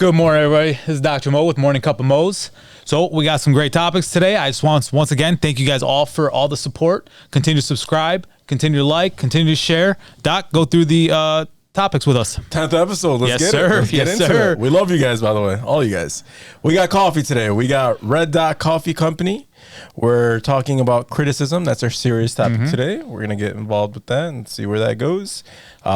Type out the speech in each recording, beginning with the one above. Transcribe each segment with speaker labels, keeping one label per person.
Speaker 1: Good morning, everybody. This is Dr. Mo with Morning Cup of Moes. So we got some great topics today. I just want to once again thank you guys all for all the support. Continue to subscribe, continue to like, continue to share. Doc, go through the topics with us.
Speaker 2: 10th episode. Let's get
Speaker 1: sir.
Speaker 2: it. Let's get into it. We love you guys, by the way. All you guys. We got coffee today. We got Red Dot Coffee Company. We're talking about criticism. That's our serious topic today. We're going to get involved with that and see where that goes.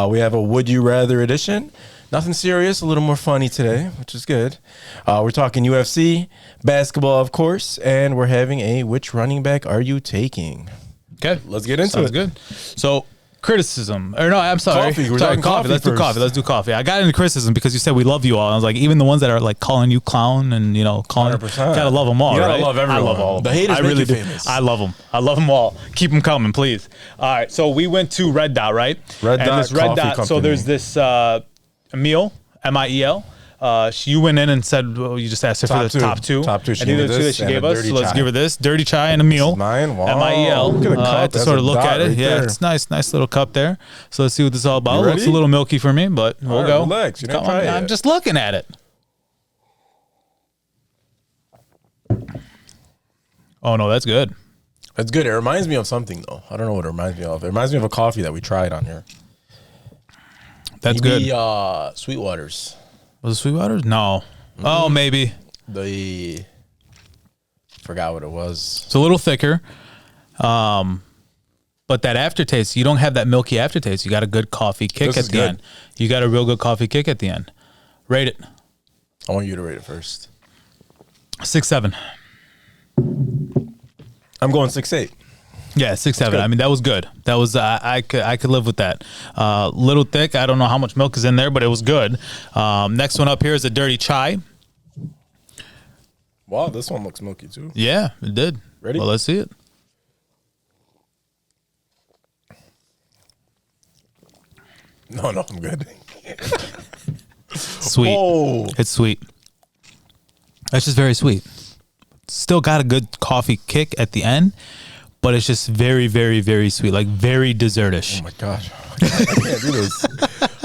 Speaker 2: We have a Would You Rather edition. Nothing serious, a little more funny today, which is good. We're talking UFC, basketball, of course, and we're having a Which Running Back Are You Taking?
Speaker 1: Okay.
Speaker 2: Let's get into
Speaker 1: Sounds
Speaker 2: it.
Speaker 1: good. So, criticism. Or no, I'm sorry.
Speaker 2: Coffee. We're
Speaker 1: sorry,
Speaker 2: talking coffee
Speaker 1: Let's do
Speaker 2: first.
Speaker 1: coffee. Let's do coffee. I got into criticism because you said we love you all. And I was like, even the ones that are like calling you clown and, you know, calling.
Speaker 2: 100%.
Speaker 1: Gotta love them all,
Speaker 2: You gotta
Speaker 1: right?
Speaker 2: love everyone.
Speaker 1: I love all of them.
Speaker 2: The haters
Speaker 1: I
Speaker 2: make
Speaker 1: really
Speaker 2: you
Speaker 1: do.
Speaker 2: famous.
Speaker 1: I love them. I love them all. Keep them coming, please. All right. So we went to Red Dot, right?
Speaker 2: Red
Speaker 1: and
Speaker 2: Dot
Speaker 1: this Red
Speaker 2: Coffee
Speaker 1: Dot. So
Speaker 2: Company.
Speaker 1: there's this Miel, M-I-E-L. You went in and said, well, you just asked her for the top two.
Speaker 2: Top two.
Speaker 1: And these are the two that she gave us. So let's give her this. Dirty chai and a meal.
Speaker 2: Mine. Wow.
Speaker 1: M-I-E-L.
Speaker 2: Look at the cup.
Speaker 1: I had to
Speaker 2: That's
Speaker 1: sort of
Speaker 2: a
Speaker 1: look
Speaker 2: dot
Speaker 1: at it.
Speaker 2: right
Speaker 1: Yeah,
Speaker 2: there.
Speaker 1: it's nice. Nice little cup there. So let's see what this is all about.
Speaker 2: You
Speaker 1: Looks a
Speaker 2: ready?
Speaker 1: little milky for me, but we'll
Speaker 2: All right,
Speaker 1: go.
Speaker 2: relax. You didn't
Speaker 1: Come on,
Speaker 2: try it
Speaker 1: I'm
Speaker 2: yet.
Speaker 1: just looking at it. Oh, no, that's good.
Speaker 2: It's good. It reminds me of something, though. I don't know what it reminds me of. It reminds me of a coffee that we tried on here.
Speaker 1: That's
Speaker 2: Maybe,
Speaker 1: good.
Speaker 2: Sweetwater's.
Speaker 1: Was it Sweetwater? No. Oh, maybe.
Speaker 2: Forgot what it was.
Speaker 1: It's a little thicker. But that aftertaste, you don't have that milky aftertaste. You got a good coffee kick
Speaker 2: This
Speaker 1: at
Speaker 2: is
Speaker 1: the
Speaker 2: good.
Speaker 1: end. You got a real good coffee kick at the end. Rate it.
Speaker 2: I want you to rate it first.
Speaker 1: 6-7.
Speaker 2: I'm going 6.8.
Speaker 1: Yeah, 6-7.
Speaker 2: good.
Speaker 1: I mean, that was good. That was I could live with that. Little thick. I don't know how much milk is in there, but it was good. Next one up here is a dirty chai.
Speaker 2: Wow, this one looks milky too.
Speaker 1: Yeah, it did.
Speaker 2: Ready?
Speaker 1: Well, let's see it.
Speaker 2: No, I'm good.
Speaker 1: Sweet.
Speaker 2: Oh,
Speaker 1: It's sweet. It's just very sweet. Still got a good coffee kick at the end, but it's just very, very, very sweet. Like very dessertish.
Speaker 2: oh my gosh. I can't do this.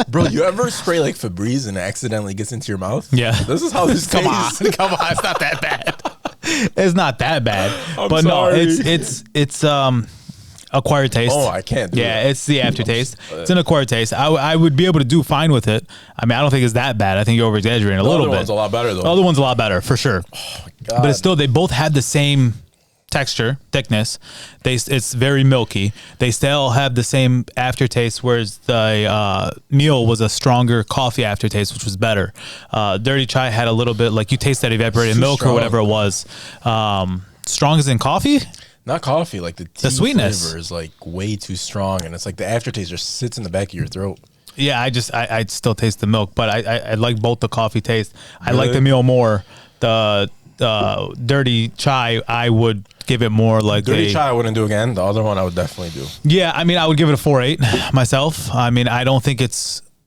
Speaker 2: Bro, you ever spray like Febreze and it accidentally gets into your mouth?
Speaker 1: Yeah.
Speaker 2: This is how this
Speaker 1: Come on,
Speaker 2: tastes.
Speaker 1: come on. It's not that bad. It's not that bad.
Speaker 2: I'm
Speaker 1: but
Speaker 2: sorry.
Speaker 1: no, it's acquired taste.
Speaker 2: Oh, I can't do
Speaker 1: Yeah,
Speaker 2: that.
Speaker 1: it's the aftertaste. It's an acquired taste. I would be able to do fine with it. I mean, I don't think it's that bad. I think you're over exaggerating a
Speaker 2: The
Speaker 1: little
Speaker 2: other
Speaker 1: bit.
Speaker 2: one's a lot better though.
Speaker 1: The other one's a lot better for sure.
Speaker 2: God.
Speaker 1: But it's still, they both had the same texture, thickness. It's very milky. They still have the same aftertaste, whereas the meal was a stronger coffee aftertaste, which was better. Dirty chai had a little bit, like you taste that evaporated
Speaker 2: Too
Speaker 1: milk
Speaker 2: strong.
Speaker 1: or whatever it was. Strong as in coffee?
Speaker 2: Not coffee, like the tea
Speaker 1: sweetness.
Speaker 2: flavor is like way too strong, and it's like the aftertaste just sits in the back of your throat.
Speaker 1: Yeah, I still taste the milk, but I like both the coffee taste. I like
Speaker 2: Really?
Speaker 1: the meal more. The dirty chai, I would give it more like
Speaker 2: Dirty chai I wouldn't do again. The other one I would definitely do.
Speaker 1: Yeah, I mean, I would give it a 4.8 myself. I mean, I don't think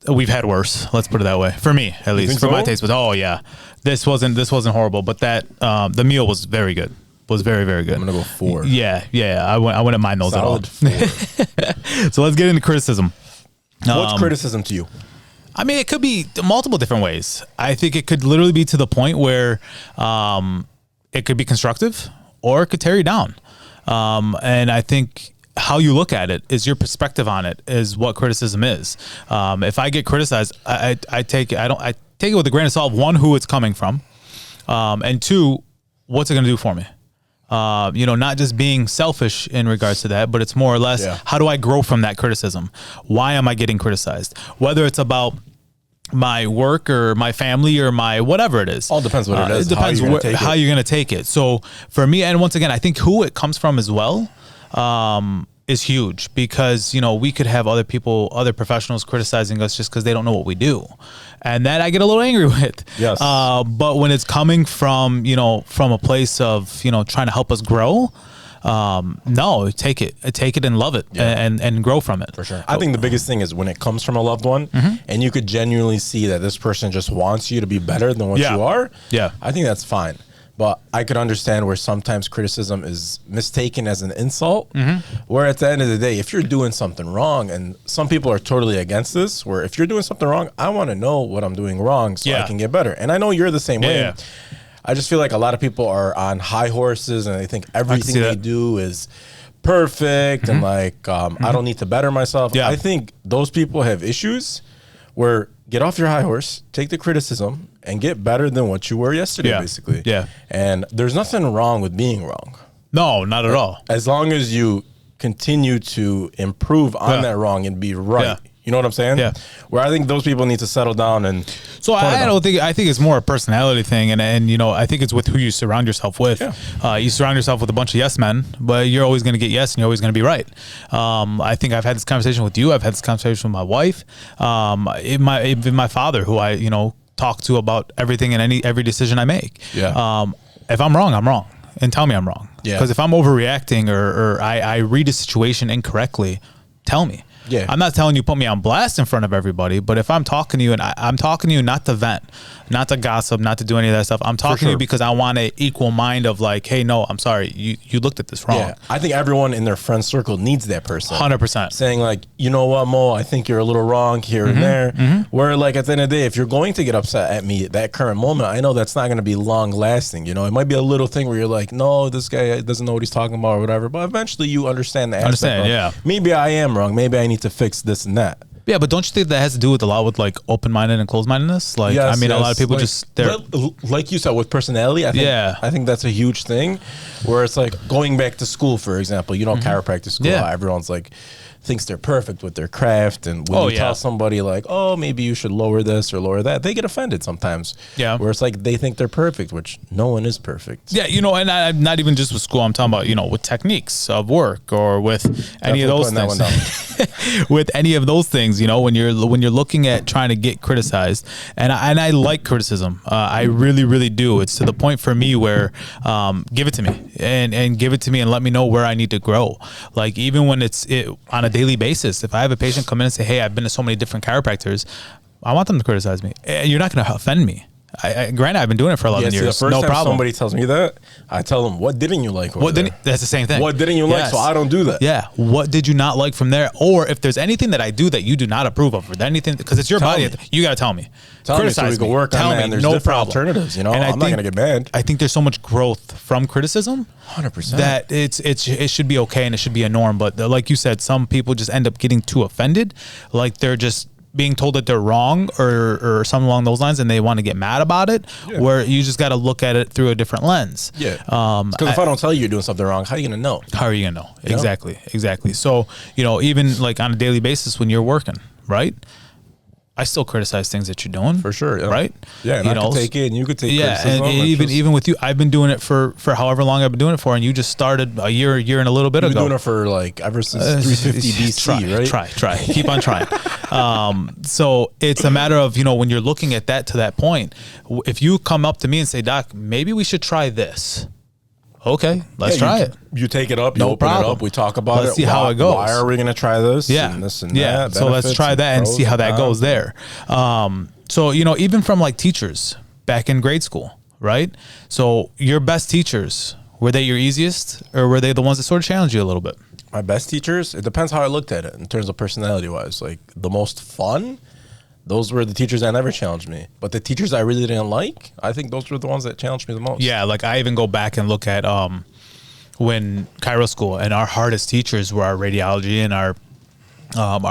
Speaker 1: we've had worse. Let's put it that way. For me, at least,
Speaker 2: think
Speaker 1: for my
Speaker 2: so?
Speaker 1: taste. But oh yeah, this wasn't horrible. But that the meal was very good. Was very, very good.
Speaker 2: I'm gonna go 4.
Speaker 1: Yeah. I wouldn't mind those
Speaker 2: Solid
Speaker 1: at
Speaker 2: 4.
Speaker 1: all. So let's get into criticism.
Speaker 2: What's criticism to you?
Speaker 1: I mean, it could be multiple different ways. I think it could literally be to the point where it could be constructive or it could tear you down. And I think how you look at it is your perspective on it is what criticism is. If I get criticized, I take it with a grain of salt. One, who it's coming from, and two, what's it going to do for me? Not just being selfish in regards to that, but it's more or less, how do I grow from that criticism? Why am I getting criticized? Whether it's about my work or my family or my whatever it is.
Speaker 2: All depends what it is.
Speaker 1: It depends
Speaker 2: how
Speaker 1: you're going to take it. So for me, and once again, I think who it comes from as well is huge, because, we could have other people, other professionals criticizing us just because they don't know what we do. And that I get a little angry with.
Speaker 2: Yes.
Speaker 1: But when it's coming from, from a place of, trying to help us grow, no, take it and love it and grow from it.
Speaker 2: For sure. I think the biggest thing is when it comes from a loved one and you could genuinely see that this person just wants you to be better than what you are.
Speaker 1: Yeah.
Speaker 2: I think that's fine. But I could understand where sometimes criticism is mistaken as an insult. Where at the end of the day, if you're doing something wrong, and some people are totally against this, where if you're doing something wrong, I want to know what I'm doing wrong so I can get better. And I know you're the same way.
Speaker 1: Yeah.
Speaker 2: I just feel like a lot of people are on high horses and they think everything they do is perfect and like I don't need to better myself. I think those people have issues where get off your high horse, take the criticism, and get better than what you were yesterday, basically. And there's nothing wrong with being wrong.
Speaker 1: No, not at all.
Speaker 2: As long as you continue to improve on that wrong and be right. You know what I'm saying?
Speaker 1: Yeah.
Speaker 2: Where I think those people need to settle down and.
Speaker 1: So I think it's more a personality thing, and you know, I think it's with who you surround yourself with. You surround yourself with a bunch of yes men, but you're always going to get yes, and you're always going to be right. I think I've had this conversation with you. I've had this conversation with my wife. Even my father, who I talk to about everything and every decision I make. If I'm wrong, I'm wrong, and tell me I'm wrong. Because if I'm overreacting or I read a situation incorrectly, tell me. I'm not telling you put me on blast in front of everybody, but if I'm talking to you and I'm talking to you not to vent, not to gossip, not to do any of that stuff. I'm talking to you because I want an equal mind of like, hey, no, I'm sorry, you looked at this wrong.
Speaker 2: I think everyone in their friend circle needs that person.
Speaker 1: 100%.
Speaker 2: Saying like, you know what, Mo, I think you're a little wrong here and there. Where like at the end of the day, if you're going to get upset at me at that current moment, I know that's not going to be long lasting. It might be a little thing where you're like, no, this guy doesn't know what he's talking about or whatever. But eventually you understand the aspect. Maybe I am wrong. Maybe I need to fix this and that.
Speaker 1: Yeah, but don't you think that has to do with a lot with like open-minded and closed-mindedness? Like, a lot of people
Speaker 2: like you said, with personality, I think that's a huge thing. Where it's like going back to school, for example, chiropractic school, everyone's like thinks they're perfect with their craft, and when you tell somebody like, oh, maybe you should lower this or lower that, they get offended sometimes. Where it's like they think they're perfect, which no one is perfect.
Speaker 1: And I'm not even just with school. I'm talking about with techniques of work or with any of those things. With any of those things, when you're looking at trying to get criticized, and I like criticism. I really, really do. It's to the point for me where give it to me and give it to me and let me know where I need to grow. Like even when it's on a daily basis, if I have a patient come in and say, hey, I've been to so many different chiropractors, I want them to criticize me. You're not going to offend me. Granted, I've been doing it for 11 years.
Speaker 2: The first time somebody tells me that, I tell them, what didn't you like?
Speaker 1: That's the same thing.
Speaker 2: What didn't you like? So I don't do that.
Speaker 1: Yeah. What did you not like from there? Or if there's anything that I do that you do not approve of, or anything, because it's your body, you got to tell me.
Speaker 2: Criticize me so we can work on that. And there's different alternatives. I'm not going to get mad.
Speaker 1: I think there's so much growth from criticism.
Speaker 2: 100%.
Speaker 1: That it should be okay and it should be a norm. But like you said, some people just end up getting too offended. Like they're just being told that they're wrong or something along those lines, and they want to get mad about it, where you just got to look at it through a different lens.
Speaker 2: Because if I don't tell you you're doing something wrong, how are you going to know?
Speaker 1: How are you going to know? Exactly. So, even like on a daily basis when you're working, right? I still criticize things that you're doing.
Speaker 2: For sure.
Speaker 1: Right?
Speaker 2: Yeah, and I could take it and you could take criticism.
Speaker 1: And even with you, I've been doing it for however long I've been doing it for, and you just started a year and a little bit ago.
Speaker 2: You've been doing it for like ever since 350 BC, right?
Speaker 1: Try. Keep on trying. So it's a matter of, when you're looking at that to that point, if you come up to me and say, Doc, maybe we should try this. Okay, let's try it.
Speaker 2: You take it up, you open it up, we talk about it.
Speaker 1: Let's see how it goes.
Speaker 2: Why are we going to try this? And this and that.
Speaker 1: So let's try that and see how that goes there. So, even from like teachers back in grade school, right? So your best teachers, were they your easiest, or were they the ones that sort of challenged you a little bit?
Speaker 2: My best teachers, it depends how I looked at it in terms of personality wise. Like the most fun, those were the teachers that never challenged me. But the teachers I really didn't like, I think those were the ones that challenged me the most.
Speaker 1: Yeah, like I even go back and look at when Cairo school, and our hardest teachers were our radiology and our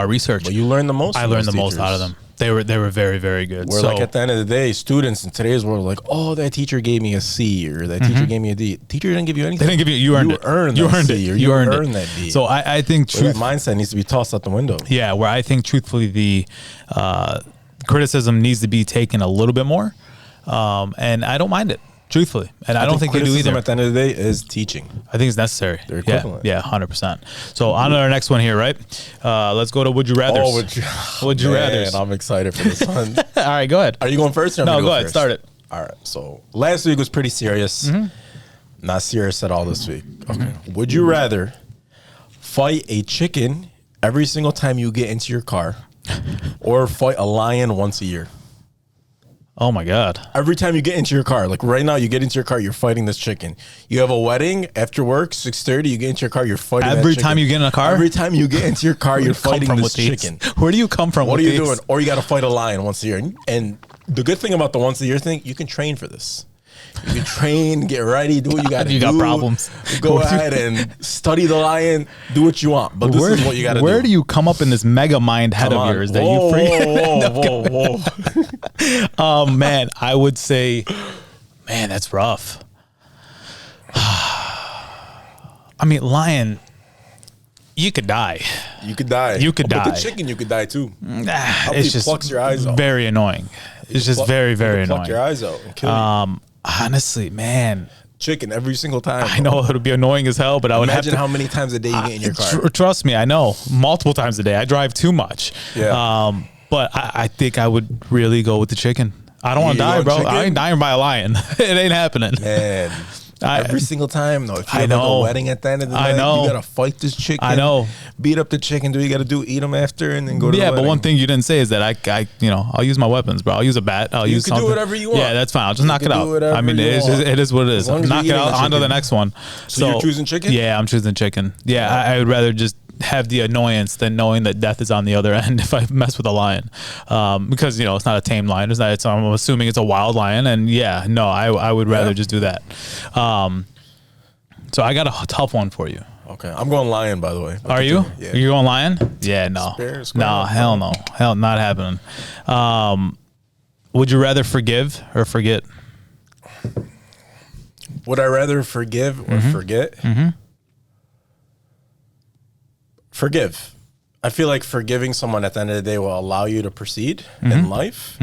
Speaker 1: research.
Speaker 2: But you learned the most.
Speaker 1: I learned the most out of them. They were very, very good.
Speaker 2: Where like at the end of the day, students in today's world are like, oh, that teacher gave me a C or that teacher gave me a D. Teacher didn't give you anything.
Speaker 1: They didn't give you. You earned it.
Speaker 2: You earned it.
Speaker 1: You earned
Speaker 2: that D.
Speaker 1: So I think
Speaker 2: that mindset needs to be tossed out the window.
Speaker 1: Yeah, where I think truthfully the criticism needs to be taken a little bit more, and I don't mind it. Truthfully, and I don't think you do either.
Speaker 2: At the end of the day, is teaching.
Speaker 1: I think it's necessary.
Speaker 2: They're equivalent.
Speaker 1: Yeah, 100%. So on to our next one here, right? Let's go to Would You Rather. Would you rather?
Speaker 2: I'm excited for this one.
Speaker 1: All right, go ahead.
Speaker 2: Are you going first? Or
Speaker 1: no, go ahead. Start it.
Speaker 2: All right. So last week was pretty serious. Not serious at all this week. Okay. Would you rather fight a chicken every single time you get into your car, or fight a lion once a year?
Speaker 1: Oh my God.
Speaker 2: Every time you get into your car, like right now, you get into your car, you're fighting this chicken. You have a wedding after work, 6:30. You get into your car, you're fighting.
Speaker 1: Every time you get in a car.
Speaker 2: Every time you get into your car, you're fighting this chicken.
Speaker 1: Where do you come from?
Speaker 2: What are you doing? Or you got to fight a lion once a year. And the good thing about the once a year thing, you can train for this. You can train, get ready, do what you got to do.
Speaker 1: You got problems.
Speaker 2: Go ahead and study the lion, do what you want. But this is what you got to do.
Speaker 1: Where do you come up in this mega mind head of yours that you whoa. Man, I would say, man, that's rough. I mean, lion, you could die.
Speaker 2: You could die.
Speaker 1: You could die.
Speaker 2: But the chicken, you could die too.
Speaker 1: It's just
Speaker 2: plucks your eyes out.
Speaker 1: Very annoying. It's just very, very annoying.
Speaker 2: Pluck your eyes out and kill you.
Speaker 1: Honestly, man.
Speaker 2: Chicken every single time.
Speaker 1: I know it would be annoying as hell, but I would have to.
Speaker 2: How many times a day you get in your car.
Speaker 1: Trust me, I know. Multiple times a day. I drive too much.
Speaker 2: Yeah.
Speaker 1: But I think I would really go with the chicken. I don't want to die, bro.
Speaker 2: Chicken?
Speaker 1: I ain't dying by a lion. It ain't happening.
Speaker 2: Man. Every single time, though. If you have like a wedding at the end of the night, you got to fight this chicken.
Speaker 1: I know.
Speaker 2: Beat up the chicken. Do what you got to do? Eat them after and then go to the wedding.
Speaker 1: But one thing you didn't say is that I'll use my weapons, bro. I'll use a bat. I'll use something.
Speaker 2: You can do whatever you want.
Speaker 1: Yeah, that's fine. I'll just knock it out. I mean, it is what it is. Knock it out. On to the next one.
Speaker 2: So you're choosing chicken?
Speaker 1: Yeah, I'm choosing chicken. Yeah, I would rather just have the annoyance than knowing that death is on the other end if I mess with a lion, because it's not a tame lion. I'm assuming it's a wild lion, and I would rather just do that. So I got a tough one for you.
Speaker 2: Okay, I'm going lion, by the way.
Speaker 1: Are you?
Speaker 2: Yeah.
Speaker 1: Are you going lion? Yeah, no. No, hell no. Hell, not happening. Would you rather forgive or forget?
Speaker 2: Would I rather forgive or forget? Forgive. I feel like forgiving someone at the end of the day will allow you to proceed in life.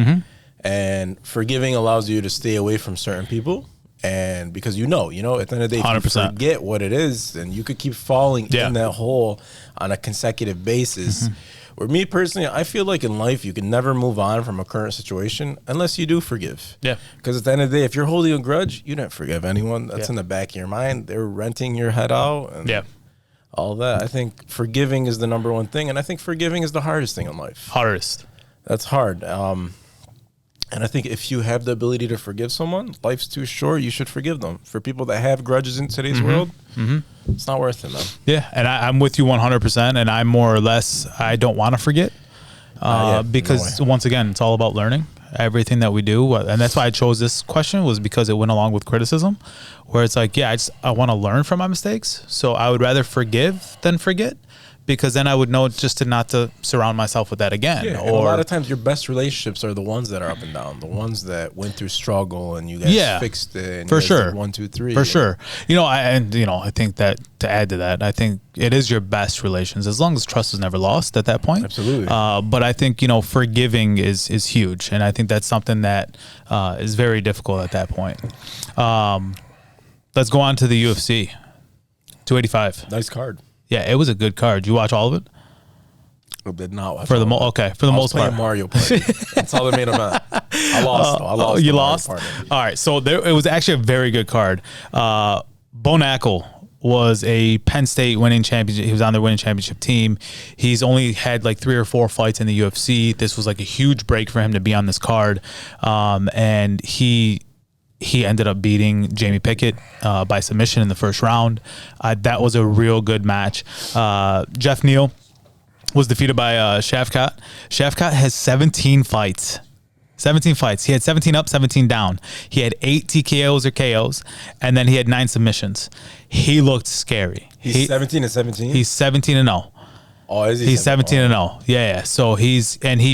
Speaker 2: And forgiving allows you to stay away from certain people. And because at the end of the day, if 100%. You forget what it is, and you could keep falling in that hole on a consecutive basis. Where me personally, I feel like in life, you can never move on from a current situation unless you do forgive. Yeah. Because at the end of the day, if you're holding a grudge, you don't forgive anyone. That's in the back of your mind. They're renting your head out. And all that. I think forgiving is the number one thing. And I think forgiving is the hardest thing in life. That's hard. And I think if you have the ability to forgive someone, life's too short, you should forgive them. For people that have grudges in today's world, it's not worth it, man. Yeah, and I'm with you 100%, and I'm more or less, I don't want to forget because, once again, it's all about learning. Everything that we do, and that's why I chose this question, was because it went along with criticism, where it's like, I want to learn from my mistakes, so I would rather forgive than forget. Because then I would know just not to surround myself with that again. Yeah, or a lot of times your best relationships are the ones that are up and down, the ones that went through struggle and you guys fixed it. And
Speaker 1: for sure,
Speaker 2: 1, 2, 3.
Speaker 1: For sure. I think that to add to that, I think it is your best relations as long as trust is never lost at that point.
Speaker 2: Absolutely.
Speaker 1: But I think forgiving is huge, and I think that's something that is very difficult at that point. Let's go on to the UFC 285.
Speaker 2: Nice card.
Speaker 1: Yeah, it was a good card. Did you watch all of it?
Speaker 2: I did not watch
Speaker 1: for the most part.
Speaker 2: Mario Party. That's all they made about. I lost.
Speaker 1: You lost. All right, so it was actually a very good card. Bo Knuckle was a Penn State winning championship. He was on their winning championship team. He's only had like 3 or 4 fights in the UFC. This was like a huge break for him to be on this card, and he ended up beating Jamie Pickett by submission in the first round. That was a real good match. Jeff Neal was defeated by Shavkat. Shavkat has 17 fights. 17 fights. He had 17 up, 17 down. He had 8 TKOs or KOs, and then he had 9 submissions. He looked scary.
Speaker 2: He's 17 and 17?
Speaker 1: He's 17 and 0.
Speaker 2: Oh, is he?
Speaker 1: He's 17 and 0. Yeah. So he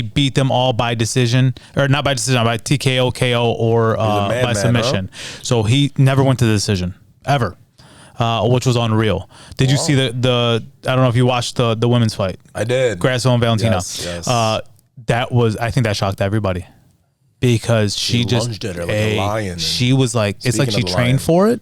Speaker 1: beat them all by decision, or not by decision, by TKO, KO, or by submission. So he never went to the decision ever, which was unreal. Did you see the? I don't know if you watched the women's fight.
Speaker 2: I did.
Speaker 1: Grasso and Valintina.
Speaker 2: Yes.
Speaker 1: I think that shocked everybody because she just
Speaker 2: lunged at her like a lion.
Speaker 1: She was like, it's like she trained for it.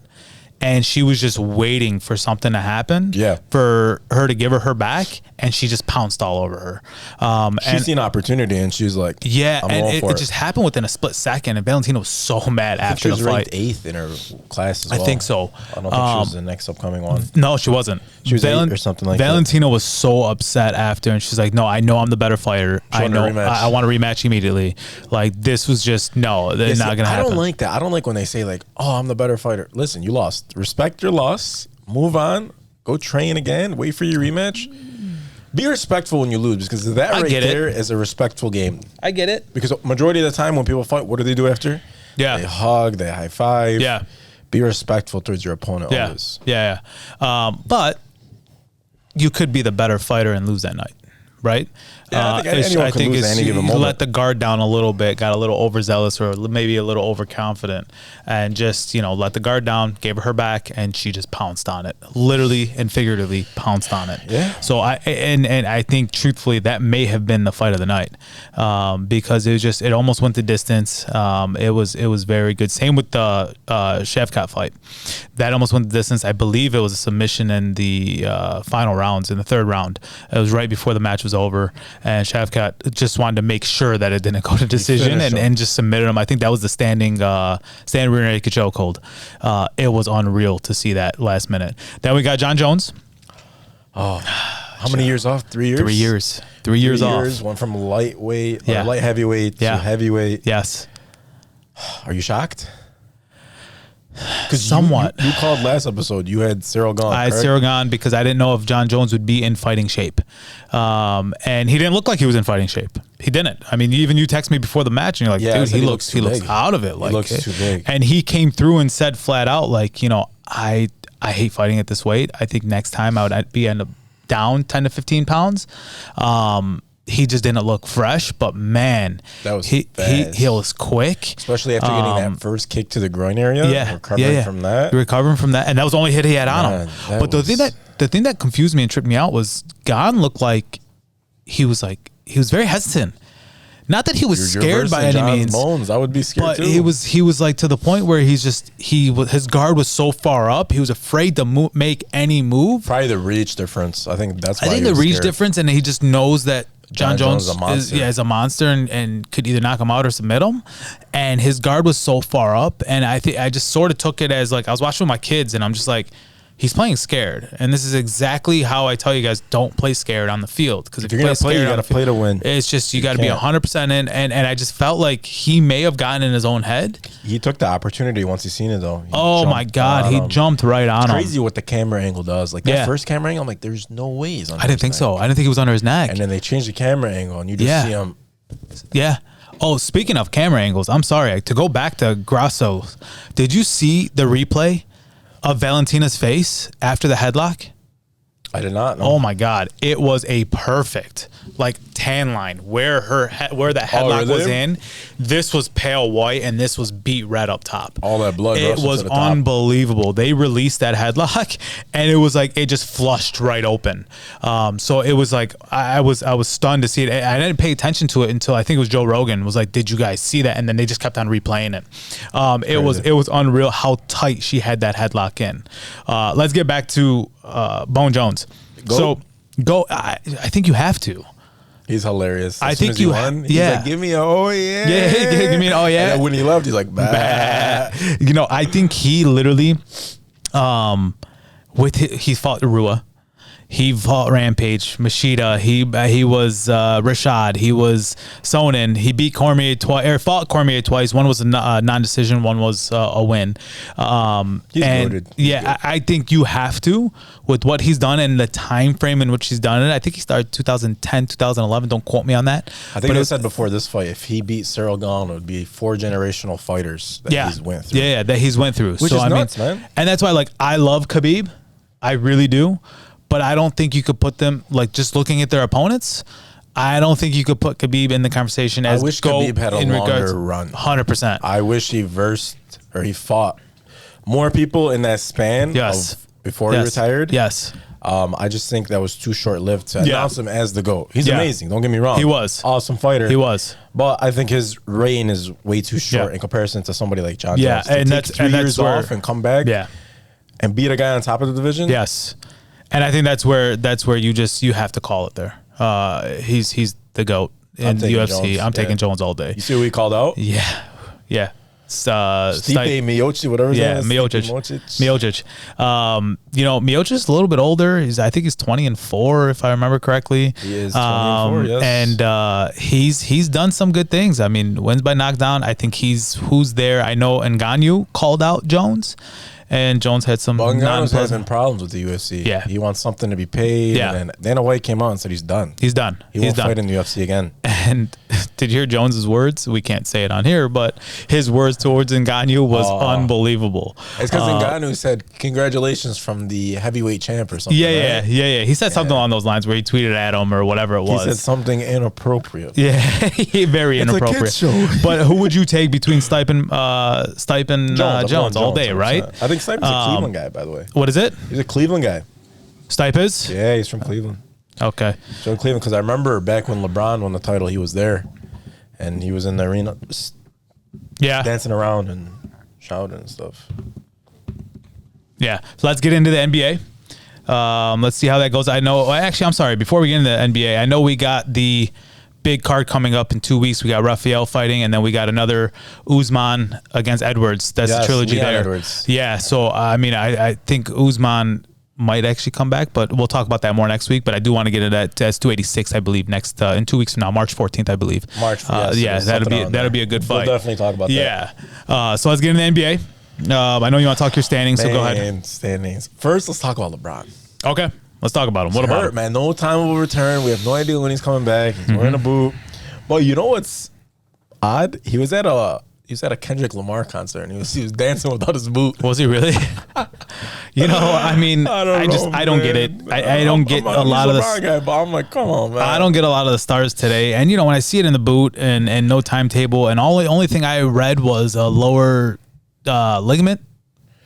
Speaker 1: and she was just waiting for something to happen.
Speaker 2: Yeah.
Speaker 1: For her to give her back, and she just pounced all over her.
Speaker 2: She's seen opportunity, and she's like,
Speaker 1: yeah,
Speaker 2: I'm
Speaker 1: and
Speaker 2: all for
Speaker 1: it just happened within a split second, and Valentina was so mad after the
Speaker 2: she was
Speaker 1: fight.
Speaker 2: ranked 8th in her class as well.
Speaker 1: I think so.
Speaker 2: I don't think she was the next upcoming one.
Speaker 1: No, she wasn't.
Speaker 2: She was 8 or something like that.
Speaker 1: Valentina was so upset after, and she's like, "No, I know I'm the better fighter. I know I want to rematch immediately." Like, this was just they're not gonna happen.
Speaker 2: I don't like that. I don't like when they say like, "Oh, I'm the better fighter." Listen, you lost. Respect your loss. Move on. Go train again. Wait for your rematch. Be respectful when you lose, because that right there is a respectful game.
Speaker 1: I get it.
Speaker 2: Because majority of the time when people fight, what do they do after?
Speaker 1: Yeah,
Speaker 2: they hug, they high five.
Speaker 1: Yeah,
Speaker 2: be respectful towards your opponent.
Speaker 1: Yeah,
Speaker 2: always.
Speaker 1: Yeah. But you could be the better fighter and lose that night, right?
Speaker 2: Yeah, I think anyone can lose at any given moment.
Speaker 1: Let the guard down a little bit, got a little overzealous or maybe a little overconfident, and just let the guard down, gave her back, and she just pounced on it, literally and figuratively pounced on it.
Speaker 2: Yeah.
Speaker 1: So I think truthfully that may have been the fight of the night, because it almost went the distance. It was very good. Same with the Shavkat fight, that almost went the distance. I believe it was a submission in the final rounds, in the 3rd round. It was right before the match was over. And Shavkat just wanted to make sure that it didn't go to decision, and just submitted him. I think that was the standing rear naked chokehold. It was unreal to see that last minute. Then we got John Jones.
Speaker 2: Oh, how many years off? 3 years?
Speaker 1: 3 years. 3 years off.
Speaker 2: Went from light heavyweight to heavyweight.
Speaker 1: Yes.
Speaker 2: Are you shocked? Because
Speaker 1: somewhat.
Speaker 2: You called last episode. You had Cyril Gane.
Speaker 1: I had Cyril Gane because I didn't know if John Jones would be in fighting shape, and he didn't look like he was in fighting shape. He didn't. I mean, even you text me before the match, and you're like, "Dude, he looks out of it. Like,
Speaker 2: he looks too big."
Speaker 1: And he came through and said flat out, like, I hate fighting at this weight. I think next time I would end up down 10 to 15 pounds. He just didn't look fresh, but man,
Speaker 2: that was
Speaker 1: he was quick,
Speaker 2: especially after getting that first kick to the groin area. Recovering from that,
Speaker 1: and that was the only hit he had on him. But the thing that confused me and tripped me out was Gane looked like he was very hesitant. Not that he was scared by any means.
Speaker 2: Bones. I would be scared
Speaker 1: but
Speaker 2: too.
Speaker 1: He was like to the point where his guard was so far up, he was afraid to make any move.
Speaker 2: Probably the reach difference. I think that's why.
Speaker 1: I think the reach difference, and he just knows that John Jones is a monster and could either knock him out or submit him. And his guard was so far up, and I just sort of took it as like I was watching with my kids, and I'm just like, he's playing scared, and this is exactly how I tell you guys, don't play scared on the field, because if you're gonna play, you gotta
Speaker 2: play to win.
Speaker 1: It's just you got to be 100% in, and I just felt like he may have gotten in his own head.
Speaker 2: He took the opportunity once he seen it though.
Speaker 1: Oh my God, he jumped right on him.
Speaker 2: Crazy what the camera angle does. Like that first camera angle, I'm like, there's no ways.
Speaker 1: I didn't think so. I didn't think he was under his neck.
Speaker 2: And then they changed the camera angle, and you just see him.
Speaker 1: Yeah. Oh, speaking of camera angles, I'm sorry to go back to Grasso. Did you see the replay of Valentina's face after the headlock?
Speaker 2: I did not know.
Speaker 1: Oh my God, it was a perfect tan line where the headlock was in. This was pale white, and this was beat red up top.
Speaker 2: All that blood.
Speaker 1: It was unbelievable. They released that headlock, and it was like it just flushed right open. So it was like I was stunned to see it. I didn't pay attention to it until I think it was Joe Rogan was like, "Did you guys see that?" And then they just kept on replaying it. It was unreal how tight she had that headlock in. Let's get back to Bone Jones. I think you have to.
Speaker 2: He's hilarious.
Speaker 1: I think you won.
Speaker 2: He's like, give me
Speaker 1: give me an oh yeah.
Speaker 2: And when he left, he's like, bah.
Speaker 1: I think he literally, he fought Rua. He fought Rampage, Machida. He was Rashad. He was Sonnen. He beat Cormier twice, or fought Cormier twice. One was a non-decision. One was a win.
Speaker 2: He's loaded.
Speaker 1: I think you have to, with what he's done and the time frame in which he's done it. I think he started 2010, 2011. Don't quote me on that.
Speaker 2: I think I said before this fight, if he beat Cyril Gane, it would be 4 generational fighters that he's went through.
Speaker 1: Yeah, that he's went through.
Speaker 2: Which is nuts, man.
Speaker 1: And that's why, I love Khabib. I really do. But I don't think you could put them, just looking at their opponents, I don't think you could put Khabib in the conversation as
Speaker 2: I wish Khabib had a longer run.
Speaker 1: 100%.
Speaker 2: I wish he he fought more people in that span before he retired.
Speaker 1: Yes.
Speaker 2: I just think that was too short-lived to announce him as the GOAT. He's amazing. Don't get me wrong.
Speaker 1: He was.
Speaker 2: Awesome fighter.
Speaker 1: He was.
Speaker 2: But I think his reign is way too short in comparison to somebody like John Jones.
Speaker 1: And that's
Speaker 2: 3 years off and come back.
Speaker 1: Yeah.
Speaker 2: and beat a guy on top of the division.
Speaker 1: Yes, and I think that's where you have to call it there. He's the GOAT in the UFC.
Speaker 2: Jones.
Speaker 1: I'm taking Jones all day.
Speaker 2: You see what he called out?
Speaker 1: Yeah.
Speaker 2: Stipe Miocic, whatever his name is.
Speaker 1: Miocic. Miocic is a little bit older. I think he's 20-4, if I remember correctly.
Speaker 2: He is 20-4, yes.
Speaker 1: And he's done some good things. I mean, wins by knockdown. I think who's there. I know Ngannou called out Jones. And Jones had some
Speaker 2: Ngannou's having problems with the UFC.
Speaker 1: Yeah.
Speaker 2: He wants something to be paid.
Speaker 1: Yeah.
Speaker 2: And Dana White came out and said he's done.
Speaker 1: He's done.
Speaker 2: He won't fight in the UFC again.
Speaker 1: And did you hear Jones's words? We can't say it on here, but his words towards Ngannou was unbelievable.
Speaker 2: It's because Ngannou said, congratulations from the heavyweight champ or something.
Speaker 1: Yeah. He said something along those lines where he tweeted at him or whatever it was.
Speaker 2: He said something inappropriate.
Speaker 1: Yeah, very inappropriate.
Speaker 2: It's a kid's show.
Speaker 1: But who would you take between Stipe and Jones all day, right?
Speaker 2: I think Stipe's a Cleveland guy, by the way.
Speaker 1: What is it?
Speaker 2: He's a Cleveland guy.
Speaker 1: Stipe is?
Speaker 2: Yeah, he's from Cleveland.
Speaker 1: Okay.
Speaker 2: So Cleveland, because I remember back when LeBron won the title, he was there, and he was in the arena, dancing around and shouting and stuff.
Speaker 1: Yeah. So let's get into the NBA. Let's see how that goes. I'm sorry. Before we get into the NBA, I know we got the big card coming up in 2 weeks. We got Rafael fighting, and then we got another Usman against Edwards. That's the trilogy
Speaker 2: Leon
Speaker 1: there.
Speaker 2: Edwards.
Speaker 1: Yeah. So I think Usman might actually come back, but we'll talk about that more next week. But I do want to get it at 286, I believe, next in 2 weeks from now, March 14th, I believe. That'll be a good fight.
Speaker 2: We'll definitely talk about that.
Speaker 1: Yeah. So let's get into the NBA. I know you want to talk your standings, so go ahead.
Speaker 2: Standings. First, let's talk about LeBron.
Speaker 1: Okay. Let's talk about him. What about him?
Speaker 2: Man, no time will return. We have no idea when he's coming back. He's wearing a boot. But you know what's odd? He was at a Kendrick Lamar concert, and he was dancing without his boot.
Speaker 1: Was he really? I don't get it. I don't get a lot of the
Speaker 2: guy, but I'm like, come on, man.
Speaker 1: I don't get a lot of the stars today. And when I see it in the boot and no timetable, and only thing I read was a lower ligament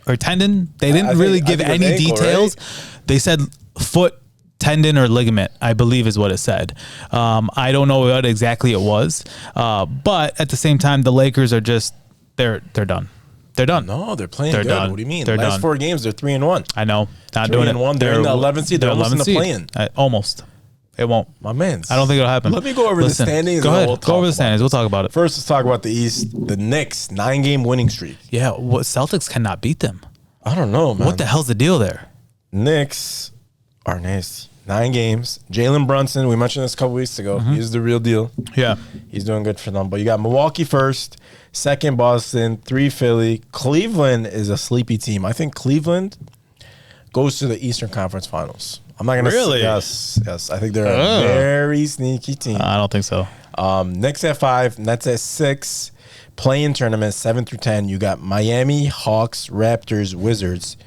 Speaker 1: or tendon. They didn't really give any ankle, details. Right? They said foot, tendon, or ligament, I believe is what it said. I don't know what exactly it was. But at the same time, the Lakers are just they're done. They're done.
Speaker 2: No, they're playing good.
Speaker 1: Done.
Speaker 2: What do you mean?
Speaker 1: They're
Speaker 2: Last
Speaker 1: done.
Speaker 2: 4 games, they're 3-1.
Speaker 1: I know. Not
Speaker 2: 3-1.
Speaker 1: doing it.
Speaker 2: They're in the 11th seed. They're almost in the play-in.
Speaker 1: Almost. It won't.
Speaker 2: My man.
Speaker 1: I don't think it'll happen.
Speaker 2: Let me go over the standings.
Speaker 1: Go ahead. Go over the standings. We'll talk about it.
Speaker 2: First, let's talk about the East. The Knicks, 9-game winning streak.
Speaker 1: Yeah, Celtics cannot beat them.
Speaker 2: I don't know, man.
Speaker 1: What the hell's the deal there?
Speaker 2: Knicks are nasty. 9 games. Jalen Brunson, we mentioned this a couple weeks ago. He's the real deal.
Speaker 1: Yeah.
Speaker 2: He's doing good for them. But you got Milwaukee first, 2nd Boston, 3 Philly. Cleveland is a sleepy team. I think Cleveland goes to the Eastern Conference Finals. I'm not going to
Speaker 1: really.
Speaker 2: Yes. I think they're a very sneaky team.
Speaker 1: I don't think so.
Speaker 2: Knicks at 5, Nets at 6. Play-in tournament 7 through 10. You got Miami, Hawks, Raptors, Wizards.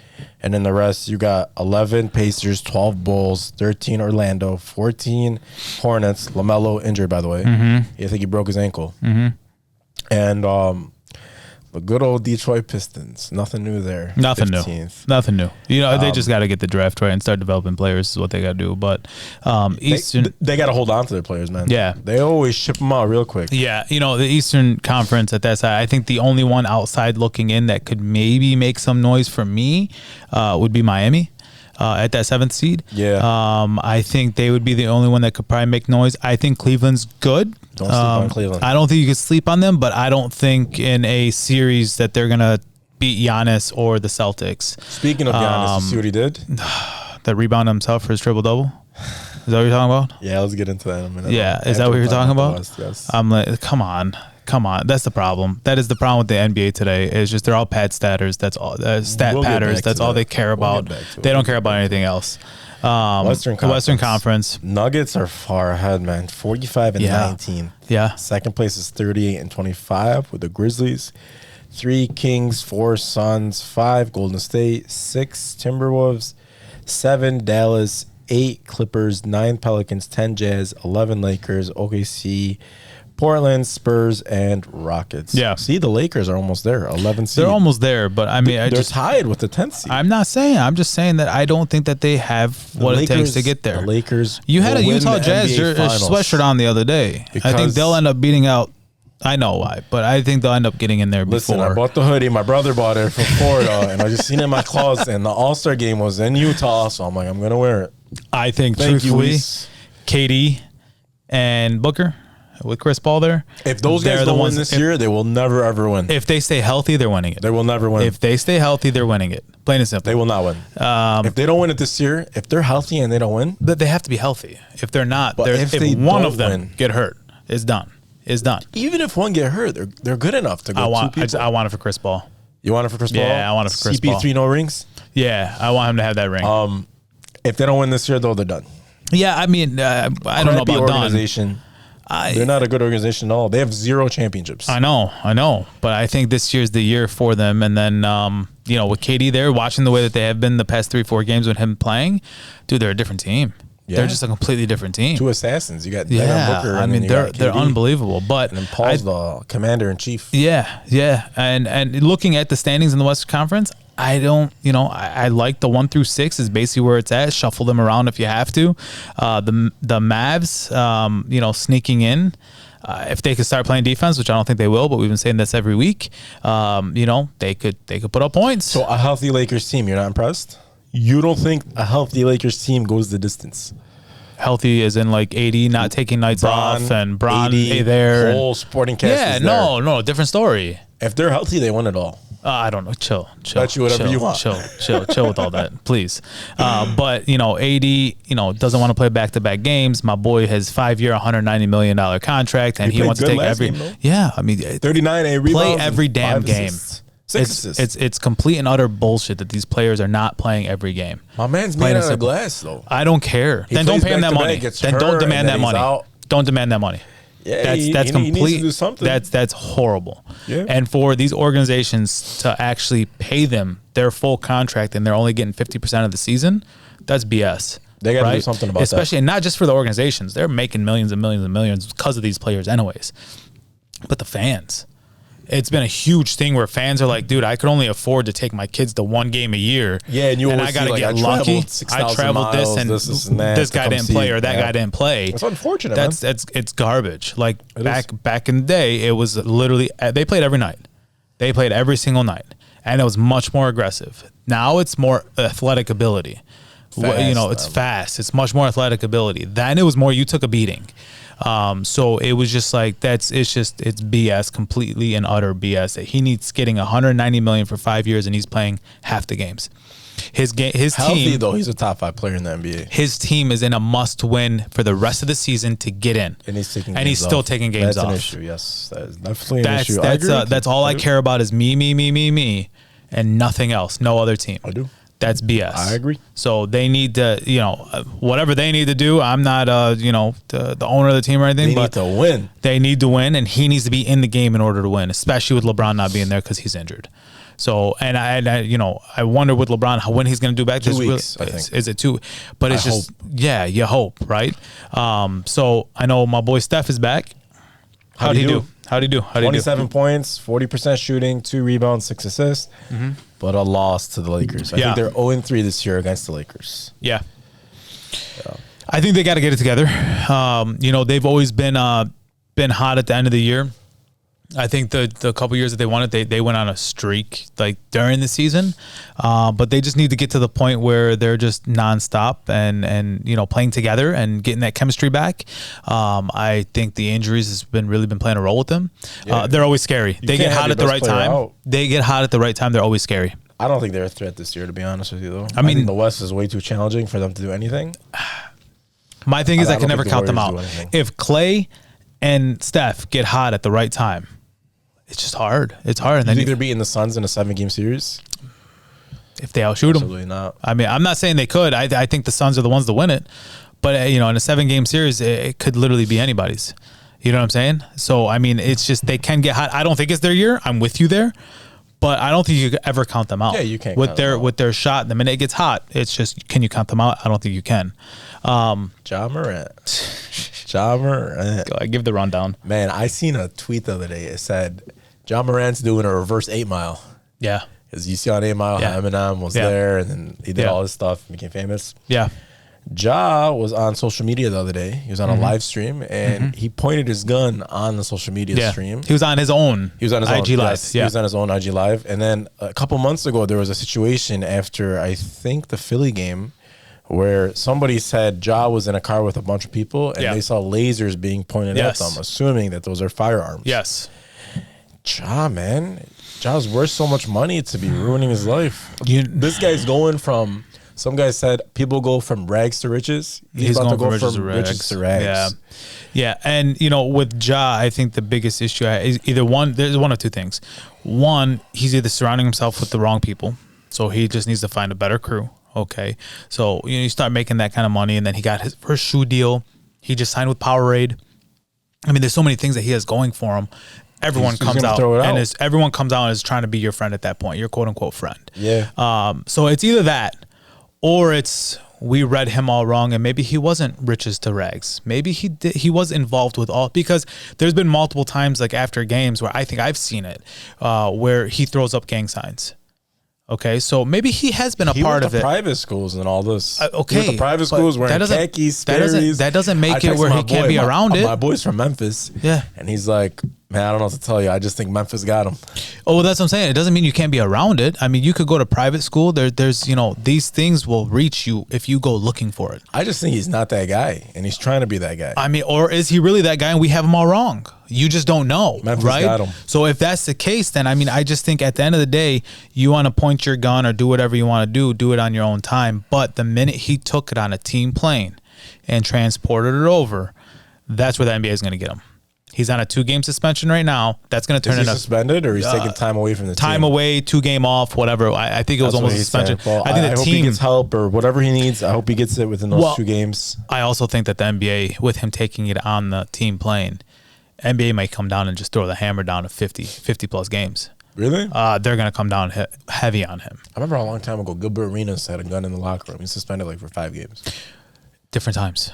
Speaker 2: And then the rest, you got 11 Pacers, 12 Bulls, 13 Orlando, 14 Hornets. LaMelo injured, by the way. I think he broke his ankle. And the good old Detroit Pistons. Nothing new there.
Speaker 1: Nothing
Speaker 2: 15th.
Speaker 1: new. Nothing new. They just got to get the draft right and start developing players is what they got to do. But Eastern...
Speaker 2: They got to hold on to their players, man.
Speaker 1: Yeah.
Speaker 2: They always ship them out real quick.
Speaker 1: Yeah. The Eastern Conference at that side, I think the only one outside looking in that could maybe make some noise for me would be Miami. At that 7th seed.
Speaker 2: Yeah.
Speaker 1: I think they would be the only one that could probably make noise. I think Cleveland's good.
Speaker 2: Don't sleep on Cleveland.
Speaker 1: I don't think you could sleep on them, but I don't think in a series that they're going to beat Giannis or the Celtics.
Speaker 2: Speaking of Giannis, you see what he did?
Speaker 1: That rebound himself for his triple-double? Is that what you're talking about?
Speaker 2: Yeah, let's get into that in a minute.
Speaker 1: Yeah, is that what you're talking about?
Speaker 2: Yes.
Speaker 1: I'm like, come on. That's the problem. That is the problem with the NBA today. It's just they're all pad statters. That's all. Stat patters. That's all they care about. They don't care about anything else.
Speaker 2: Western
Speaker 1: Conference.
Speaker 2: Nuggets are far ahead, man. 45 and 19.
Speaker 1: Yeah.
Speaker 2: Second place is 38 and 25 with the Grizzlies. 3 Kings, 4 Suns, 5 Golden State, 6 Timberwolves, 7 Dallas, 8 Clippers, 9 Pelicans, 10 Jazz, 11 Lakers, OKC, Portland, Spurs, and Rockets.
Speaker 1: Yeah.
Speaker 2: See, the Lakers are almost there. 11 seed.
Speaker 1: They're almost there, but I mean,
Speaker 2: they're tied with the 10th seed.
Speaker 1: I'm not saying. I'm just saying that I don't think that they have what it takes to get there.
Speaker 2: The Lakers.
Speaker 1: You had a Utah Jazz sweatshirt on the other day. I think they'll end up beating out I know why, but I think they'll end up getting in there
Speaker 2: Listen,
Speaker 1: before.
Speaker 2: I bought the hoodie. My brother bought it from Florida, and I just seen it in my closet. And the All-Star game was in Utah, so I'm like, I'm gonna wear it.
Speaker 1: I think,
Speaker 2: Thank you,
Speaker 1: truthfully,
Speaker 2: Reese.
Speaker 1: KD and Booker with Chris Paul there.
Speaker 2: If those
Speaker 1: they're
Speaker 2: guys
Speaker 1: the
Speaker 2: don't win
Speaker 1: ones-
Speaker 2: this
Speaker 1: if-
Speaker 2: year, they will never ever win.
Speaker 1: If they stay healthy, they're winning it.
Speaker 2: They will never win.
Speaker 1: If they stay healthy, they're winning it. Plain and simple.
Speaker 2: They will not win. If they don't win it this year, if they're healthy and they don't win,
Speaker 1: But they have to be healthy. If they're not,
Speaker 2: But if
Speaker 1: if
Speaker 2: they
Speaker 1: one
Speaker 2: don't
Speaker 1: of them
Speaker 2: win-
Speaker 1: get hurt, it's done. It's done.
Speaker 2: even if one get hurt, they're good enough to go
Speaker 1: I want.
Speaker 2: two people.
Speaker 1: I want it for Chris Paul.
Speaker 2: You want it for Chris Paul?
Speaker 1: Yeah, I want it for Chris Paul.
Speaker 2: CP3 no rings.
Speaker 1: Yeah, I want him to have that ring.
Speaker 2: If they don't win this year, though, they're done.
Speaker 1: Yeah, I mean, I don't know
Speaker 2: Crappy
Speaker 1: about done.
Speaker 2: organization. They're not a good organization at all. They have 0 championships.
Speaker 1: I know, but I think this year's the year for them. And then, with KD there, watching the way that they have been the past 3-4 games with him playing, dude, they're a different team.
Speaker 2: Yeah.
Speaker 1: They're just a completely different team.
Speaker 2: 2 assassins. You got
Speaker 1: Yeah,
Speaker 2: Devin Booker.
Speaker 1: I
Speaker 2: and
Speaker 1: mean,
Speaker 2: then you
Speaker 1: they're
Speaker 2: got KD.
Speaker 1: unbelievable. But
Speaker 2: And then Paul's the commander in chief.
Speaker 1: yeah, and looking at the standings in the Western Conference, I don't, I like the 1 through 6 is basically where it's at. Shuffle them around if you have to. The Mavs, sneaking in. If they could start playing defense, which I don't think they will, but we've been saying this every week. They could put up points.
Speaker 2: So a healthy Lakers team, you're not impressed? You don't think a healthy Lakers team goes the distance?
Speaker 1: Healthy as in like AD not taking nights off and Bron
Speaker 2: AD,
Speaker 1: there.
Speaker 2: whole supporting cast.
Speaker 1: Yeah,
Speaker 2: is there.
Speaker 1: no, different story.
Speaker 2: If they're healthy, they win it all.
Speaker 1: I don't know. Chill.
Speaker 2: Bet you whatever
Speaker 1: chill,
Speaker 2: you want.
Speaker 1: Chill with all that, please. But AD, doesn't want to play back-to-back games. My boy has 5-year, $190 million contract, and
Speaker 2: He
Speaker 1: he
Speaker 2: played
Speaker 1: wants to
Speaker 2: good
Speaker 1: take
Speaker 2: last
Speaker 1: every.
Speaker 2: game, though.
Speaker 1: Yeah, I mean,
Speaker 2: 39 rebounds.
Speaker 1: play
Speaker 2: and
Speaker 1: every damn
Speaker 2: 5
Speaker 1: game.
Speaker 2: assists. 6 assists.
Speaker 1: It's complete and utter bullshit that these players are not playing every game.
Speaker 2: My man's
Speaker 1: Plain
Speaker 2: made
Speaker 1: and
Speaker 2: out of
Speaker 1: simple.
Speaker 2: glass, though.
Speaker 1: I don't care.
Speaker 2: He
Speaker 1: Then don't
Speaker 2: plays
Speaker 1: pay him that
Speaker 2: back-to-back,
Speaker 1: money.
Speaker 2: gets
Speaker 1: Then
Speaker 2: hurt,
Speaker 1: don't demand
Speaker 2: and
Speaker 1: that
Speaker 2: then he's
Speaker 1: money.
Speaker 2: out.
Speaker 1: Don't demand that money.
Speaker 2: Yeah,
Speaker 1: That's
Speaker 2: he needs
Speaker 1: complete.
Speaker 2: to do something.
Speaker 1: That's horrible.
Speaker 2: Yeah.
Speaker 1: And for these organizations to actually pay them their full contract and they're only getting 50% of the season, that's BS.
Speaker 2: They gotta do something about that.
Speaker 1: Especially, and not just for the organizations. They're making millions and millions and millions because of these players anyways. But the fans. It's been a huge thing where fans are like, dude, I could only afford to take my kids to 1 game a year.
Speaker 2: Yeah, and you always
Speaker 1: I got to
Speaker 2: see, like,
Speaker 1: get
Speaker 2: I
Speaker 1: lucky.
Speaker 2: traveled 6,000
Speaker 1: I traveled this
Speaker 2: miles,
Speaker 1: and
Speaker 2: this and that
Speaker 1: this
Speaker 2: to
Speaker 1: guy
Speaker 2: come
Speaker 1: didn't
Speaker 2: see
Speaker 1: play
Speaker 2: it.
Speaker 1: or that
Speaker 2: Yeah.
Speaker 1: guy didn't play.
Speaker 2: It's unfortunate,
Speaker 1: It's garbage. Like
Speaker 2: is.
Speaker 1: back in the day, it was literally they played every night. They played every single night, and it was much more aggressive. Now it's more athletic ability. It's fast. It's much more athletic ability. Then it was more you took a beating. So it was just like it's BS, completely and utter BS. That he needs getting $190 million for 5 years and he's playing half the games. His
Speaker 2: Healthy,
Speaker 1: team,
Speaker 2: though, he's a top 5 player in the NBA.
Speaker 1: his team is in a must-win for the rest of the season to get in,
Speaker 2: And he's taking
Speaker 1: and he's
Speaker 2: games
Speaker 1: still
Speaker 2: off.
Speaker 1: taking games
Speaker 2: That's
Speaker 1: off.
Speaker 2: an issue, yes. That is definitely an issue. I agree with
Speaker 1: That's
Speaker 2: you.
Speaker 1: all I
Speaker 2: do.
Speaker 1: care about is me, and nothing else. No other team.
Speaker 2: I do.
Speaker 1: That's BS.
Speaker 2: I agree.
Speaker 1: So they need to, whatever they need to do. I'm not, the owner of the team or anything,
Speaker 2: They
Speaker 1: but
Speaker 2: need to win.
Speaker 1: they need to win, and he needs to be in the game in order to win, especially with LeBron not being there because he's injured. So, and I wonder with LeBron when he's going to do back.
Speaker 2: 2 weeks, I think.
Speaker 1: Is it 2? But it's you hope, right? So I know my boy Steph is back. How'd he do?
Speaker 2: 27 points, 40% shooting, 2 rebounds, 6 assists, but a loss to the Lakers. I think they're 0-3 this year against the Lakers.
Speaker 1: Yeah. I think they got to get it together. They've always been hot at the end of the year. I think the couple years that they won it, they went on a streak like during the season, but they just need to get to the point where they're just nonstop and playing together and getting that chemistry back. I think the injuries has really been playing a role with them.
Speaker 2: Yeah.
Speaker 1: They're always scary. They get hot at the right time. They get hot at the right time. They're always scary.
Speaker 2: I don't think they're a threat this year, to be honest with you, though.
Speaker 1: I mean,
Speaker 2: think the West is way too challenging for them to do anything.
Speaker 1: My thing is I can
Speaker 2: don't
Speaker 1: never
Speaker 2: think the
Speaker 1: count them
Speaker 2: Warriors
Speaker 1: out.
Speaker 2: do anything.
Speaker 1: If Clay and Steph get hot at the right time, it's just hard. It's hard. And
Speaker 2: You
Speaker 1: then
Speaker 2: think they're beating the Suns in a 7-game series?
Speaker 1: if they outshoot them,
Speaker 2: Absolutely not.
Speaker 1: I mean, I'm not saying they could. I think the Suns are the ones to win it. But, in a 7-game series, it could literally be anybody's. You know what I'm saying? So, I mean, it's just they can get hot. I don't think it's their year. I'm with you there. But I don't think you could ever count them out.
Speaker 2: Yeah, you can't
Speaker 1: with
Speaker 2: count them out.
Speaker 1: with their shot. The minute it gets hot, it's just, can you count them out? I don't think you can.
Speaker 2: Ja Morant. Ja Morant.
Speaker 1: I give the rundown.
Speaker 2: Man, I seen a tweet the other day. It said, Ja Morant's doing a reverse 8 Mile.
Speaker 1: Yeah.
Speaker 2: Because you see on 8 Mile,
Speaker 1: Yeah.
Speaker 2: how Eminem was
Speaker 1: Yeah.
Speaker 2: there, and then he did
Speaker 1: Yeah.
Speaker 2: all this stuff and became famous.
Speaker 1: Yeah.
Speaker 2: Ja was on social media the other day. He was on a live stream, and he pointed his gun on the social media stream.
Speaker 1: He was on his own.
Speaker 2: He was on his
Speaker 1: IG
Speaker 2: own,
Speaker 1: Live.
Speaker 2: yes.
Speaker 1: Yeah.
Speaker 2: He was on his own IG Live. And then a couple months ago, there was a situation after, I think, the Philly game where somebody said Ja was in a car with a bunch of people, and they saw lasers being pointed at them, assuming that those are firearms.
Speaker 1: Yes.
Speaker 2: Ja, man. Ja's worth so much money to be ruining his life. This guy's going from... Some guys said people go from rags to riches. He's about to go from riches to rags.
Speaker 1: Yeah. Yeah. And, you know, with Ja, I think the biggest issue is either one, there's one of two things. One, he's either surrounding himself with the wrong people. So he just needs to find a better crew. Okay. So, you know, you start making that kind of money, and then he got his first shoe deal. He just signed with Powerade. I mean, there's so many things that he has going for him. Everyone comes out and everyone comes out and is trying to be your friend at that point, your quote unquote friend.
Speaker 2: Yeah.
Speaker 1: So it's either that, or it's we read him all wrong, and maybe he wasn't riches to rags. Maybe he was involved with all, because there's been multiple times like after games where I think I've seen it where he throws up gang signs. Okay, so maybe he has been a part of it.
Speaker 2: Private schools and all this.
Speaker 1: Okay,
Speaker 2: he went to private schools wearing khakis, Sperry's.
Speaker 1: That doesn't make it where he can't be around it.
Speaker 2: My boy's from Memphis.
Speaker 1: Yeah,
Speaker 2: and he's like, man, I don't know what to tell you. I just think Memphis got him.
Speaker 1: Oh, well, that's what I'm saying. It doesn't mean you can't be around it. I mean, you could go to private school. There's, you know, these things will reach you if you go looking for it.
Speaker 2: I just think he's not that guy, and he's trying to be that guy.
Speaker 1: I mean, or is he really that guy and we have him all wrong? You just don't know,
Speaker 2: Memphis
Speaker 1: right?
Speaker 2: got him.
Speaker 1: So if that's the case, then, I mean, I just think at the end of the day, you want to point your gun or do whatever you want to do it on your own time. But the minute he took it on a team plane and transported it over, that's where the NBA is going to get him. He's on a 2-game suspension right now. That's going to turn into
Speaker 2: suspended, or he's taking time away from the
Speaker 1: time
Speaker 2: team?
Speaker 1: away, 2-game off, whatever. I think it was almost a suspension.
Speaker 2: Well, I think the team, hope he gets help or whatever he needs. I hope he gets it within those 2 games.
Speaker 1: I also think that the NBA, with him taking it on the team plane, NBA might come down and just throw the hammer down to 50 plus games.
Speaker 2: Really?
Speaker 1: They're going to come down heavy on him.
Speaker 2: I remember a long time ago, Gilbert Arenas had a gun in the locker room. He's suspended like for 5 games.
Speaker 1: Different times.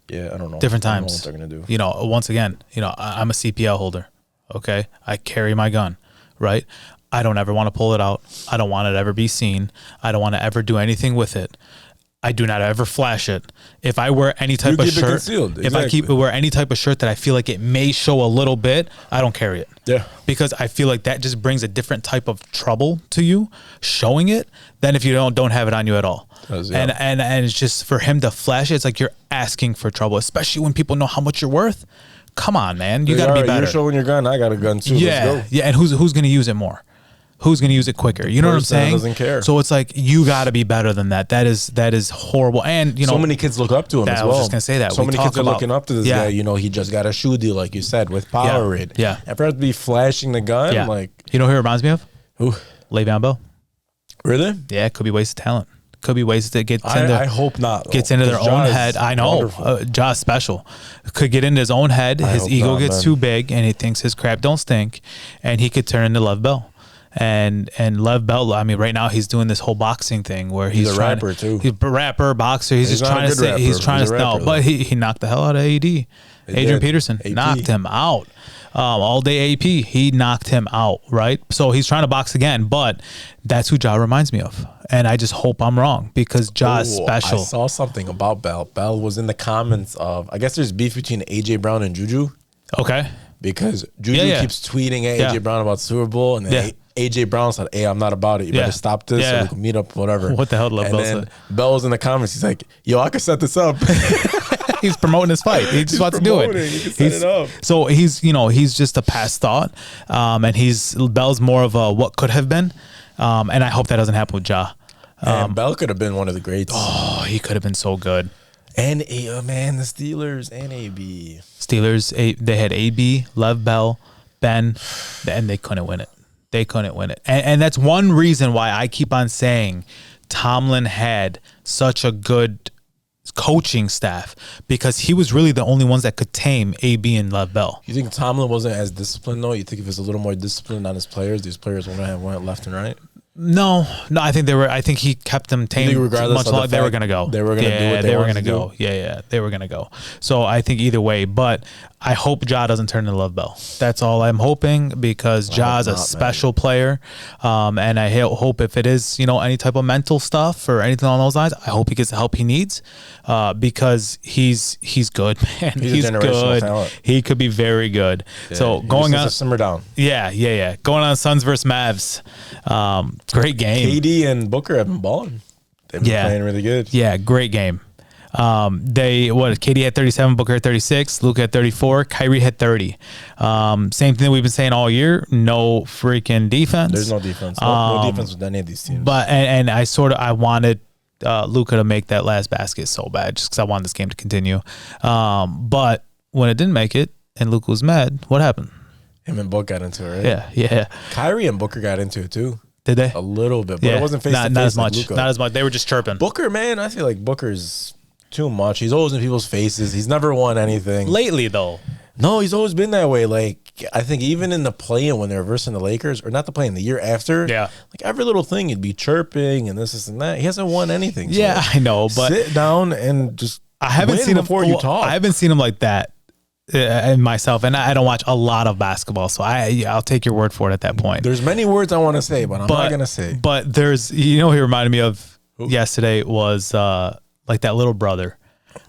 Speaker 2: Yeah, I don't know.
Speaker 1: Different times.
Speaker 2: I don't know what they're going to do.
Speaker 1: You know, once again, you know, I'm a CPL holder. Okay. I carry my gun, right? I don't ever want to pull it out. I don't want it to ever be seen. I don't want to ever do anything with it. I do not ever flash it. If I wear any type of shirt,
Speaker 2: exactly.
Speaker 1: If I wear any type of shirt that I feel like it may show a little bit, I don't carry it.
Speaker 2: Yeah.
Speaker 1: Because I feel like that just brings a different type of trouble to you, showing it, than if you don't have it on you at all. And it's just for him to flash it, it's like you're asking for trouble, especially when people know how much you're worth. Come on, man. You got to be better.
Speaker 2: You're showing your gun. I got a gun too.
Speaker 1: Yeah.
Speaker 2: Let's go.
Speaker 1: Yeah. And who's going to use it more? Who's going to use it quicker? You know what I'm saying?
Speaker 2: Doesn't care.
Speaker 1: So it's like, you got to be better than that. That is horrible. And, you know,
Speaker 2: so many kids look up to him as well.
Speaker 1: I was just going to say that.
Speaker 2: So many kids are looking up to this guy. You know, he just got a shoe deal, like you said, with Powerade.
Speaker 1: Yeah.
Speaker 2: And for him to be flashing the gun, like.
Speaker 1: You know who it reminds me of?
Speaker 2: Who?
Speaker 1: Lev Bell.
Speaker 2: Really?
Speaker 1: Yeah, it could be wasted talent. Could be wasted.
Speaker 2: I hope not.
Speaker 1: Gets into their own head. I know. Ja's special. Could get into his own head. His ego gets too big, and he thinks his crap don't stink, and he could turn into Lev Bell. And Lev Bell, I mean, right now he's doing this whole boxing thing where he's
Speaker 2: a rapper too.
Speaker 1: He's a rapper, boxer. He's just trying to say he's trying to no, but he knocked the hell out of AD. Adrian Peterson knocked him out. All day AP, he knocked him out, right? So he's trying to box again, but that's who Ja reminds me of. And I just hope I'm wrong, because Ja is special.
Speaker 2: I saw something about Bell. Bell was in the comments of, I guess there's beef between AJ Brown and Juju.
Speaker 1: Okay.
Speaker 2: Because Juju keeps tweeting at AJ Brown about the Super Bowl, and then AJ Brown said, "Hey, I'm not about it. You better stop this, so we can meet up, whatever."
Speaker 1: What the hell did Lev Bell say?
Speaker 2: Bell was in the comments. He's like, "Yo, I could set this up."
Speaker 1: He's promoting his fight. He just wants to do it.
Speaker 2: He can set it up.
Speaker 1: So he's just a past thought, and Bell's more of a what could have been, and I hope that doesn't happen with Ja.
Speaker 2: Bell could have been one of the greats.
Speaker 1: Oh, he could have been so good.
Speaker 2: And man, the Steelers and AB.
Speaker 1: Steelers, they had AB, Lev Bell, Ben, and they couldn't win it. They couldn't win it. And that's one reason why I keep on saying Tomlin had such a good coaching staff, because he was really the only ones that could tame AB and Lev Bell.
Speaker 2: You think Tomlin wasn't as disciplined, though? You think if he was a little more disciplined on his players, these players wouldn't have went left and right?
Speaker 1: No, I think I think he kept them tame much longer. They were going to go.
Speaker 2: They were going to do what they
Speaker 1: were going to
Speaker 2: do.
Speaker 1: go. Yeah, they were going to go. So I think either way, but I hope Ja doesn't turn into Lev Bell. That's all I'm hoping, because Ja's a special player. And I hope if it is, any type of mental stuff or anything along those lines, I hope he gets the help he needs, because he's good, man. He's good. Talent. He could be very good. Yeah, so going on,
Speaker 2: simmer down.
Speaker 1: Yeah. Going on Suns versus Mavs. Great game.
Speaker 2: KD and Booker have been balling. They've been playing really good.
Speaker 1: Yeah, great game. KD had 37, Booker had 36, Luka had 34, Kyrie had 30. Same thing that we've been saying all year. No freaking defense.
Speaker 2: There's no defense. No defense with any of these teams.
Speaker 1: But and I wanted Luka to make that last basket so bad, just because I wanted this game to continue. But when it didn't make it and Luka was mad, what happened?
Speaker 2: Him and Book got into it, right?
Speaker 1: Yeah.
Speaker 2: Kyrie and Booker got into it too.
Speaker 1: Did they?
Speaker 2: A little bit, but it wasn't face to face.
Speaker 1: Not as much. Not as much. They were just chirping.
Speaker 2: Booker, man, I feel like Booker's too much. He's always in people's faces. He's never won anything.
Speaker 1: Lately, though.
Speaker 2: No, he's always been that way. Like, I think even in the play-in when they were versing the Lakers, or not the play-in, the year after, like every little thing he'd be chirping and this and that. He hasn't won anything.
Speaker 1: So I know, but
Speaker 2: sit down and just
Speaker 1: I haven't seen him
Speaker 2: before you talk.
Speaker 1: I haven't seen him like that in myself, and I don't watch a lot of basketball, so I'll take your word for it at that point.
Speaker 2: There's many words I want to say, but I'm not gonna say.
Speaker 1: But there's, he reminded me of yesterday was like that little brother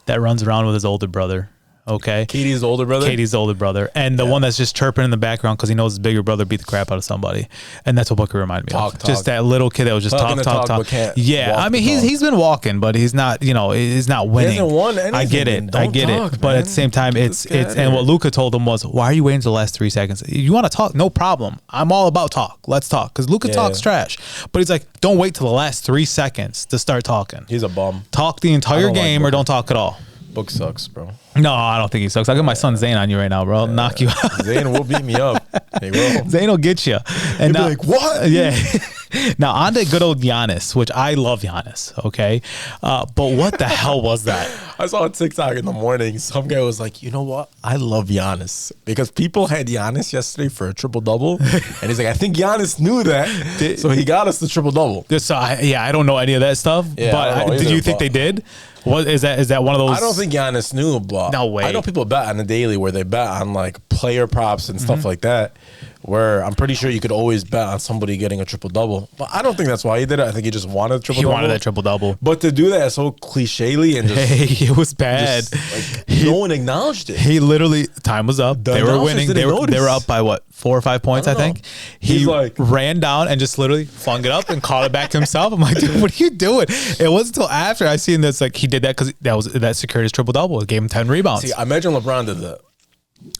Speaker 1: that runs around with his older brother. Okay.
Speaker 2: Katie's older brother?
Speaker 1: Katie's older brother. And the one that's just chirping in the background because he knows his bigger brother beat the crap out of somebody. And that's what Booker reminded me of. Just that little kid that was just talk. Yeah. I mean, he's been walking, but he's not, he's not winning.
Speaker 2: He hasn't won anything.
Speaker 1: I get it. But at the same time, it's and what Luka told him was, why are you waiting until the last 3 seconds? You want to talk? No problem. I'm all about talk. Let's talk. Because Luka talks trash. But he's like, don't wait till the last 3 seconds to start talking.
Speaker 2: He's a bum.
Speaker 1: Talk the entire game or don't talk at all.
Speaker 2: Book sucks, bro.
Speaker 1: No, I don't think he sucks. I got my son Zane on you right now, bro. I'll knock you out.
Speaker 2: Zane will beat me up. He will.
Speaker 1: Zane will get you. And
Speaker 2: now, be like, what?
Speaker 1: Yeah. Now, on to good old Giannis, which I love Giannis, okay? But what the hell was that?
Speaker 2: I saw a TikTok in the morning. Some guy was like, you know what? I love Giannis. Because people had Giannis yesterday for a triple-double. And he's like, I think Giannis knew that. So he got us the triple-double.
Speaker 1: So, I don't know any of that stuff.
Speaker 2: Yeah,
Speaker 1: but did you think they did? What is that one of those?
Speaker 2: I don't think Giannis knew, but
Speaker 1: no way.
Speaker 2: I know people bet on the daily where they bet on like player props and stuff like that, where I'm pretty sure you could always bet on somebody getting a triple-double. But I don't think that's why he did it. I think he just wanted a triple-double.
Speaker 1: He wanted that triple-double.
Speaker 2: But to do that so clichély and just...
Speaker 1: it was bad.
Speaker 2: No one acknowledged it.
Speaker 1: He literally... Time was up. They were winning. They were up by what? 4 or 5 points, I think. He ran down and just literally flung it up and caught it back to himself. I'm like, dude, what are you doing? It wasn't until after I seen this, like, he did that because that secured his triple-double. It gave him 10 rebounds.
Speaker 2: See, I imagine LeBron did that.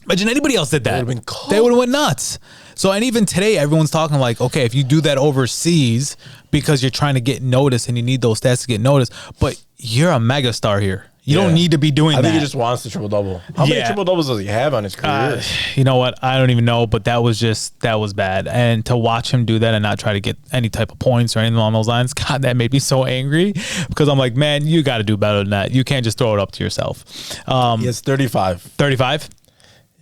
Speaker 1: Imagine anybody else did that.
Speaker 2: They would have been cold.
Speaker 1: They would have went nuts. So, and even today, everyone's talking like, okay, if you do that overseas because you're trying to get noticed and you need those stats to get noticed, but you're a megastar here. You don't need to be doing that.
Speaker 2: I think he just wants the triple-double. How many triple-doubles does he have on his career?
Speaker 1: You know what? I don't even know, but that was bad. And to watch him do that and not try to get any type of points or anything along those lines, God, that made me so angry because I'm like, man, you got to do better than that. You can't just throw it up to yourself.
Speaker 2: He has 35.
Speaker 1: 35?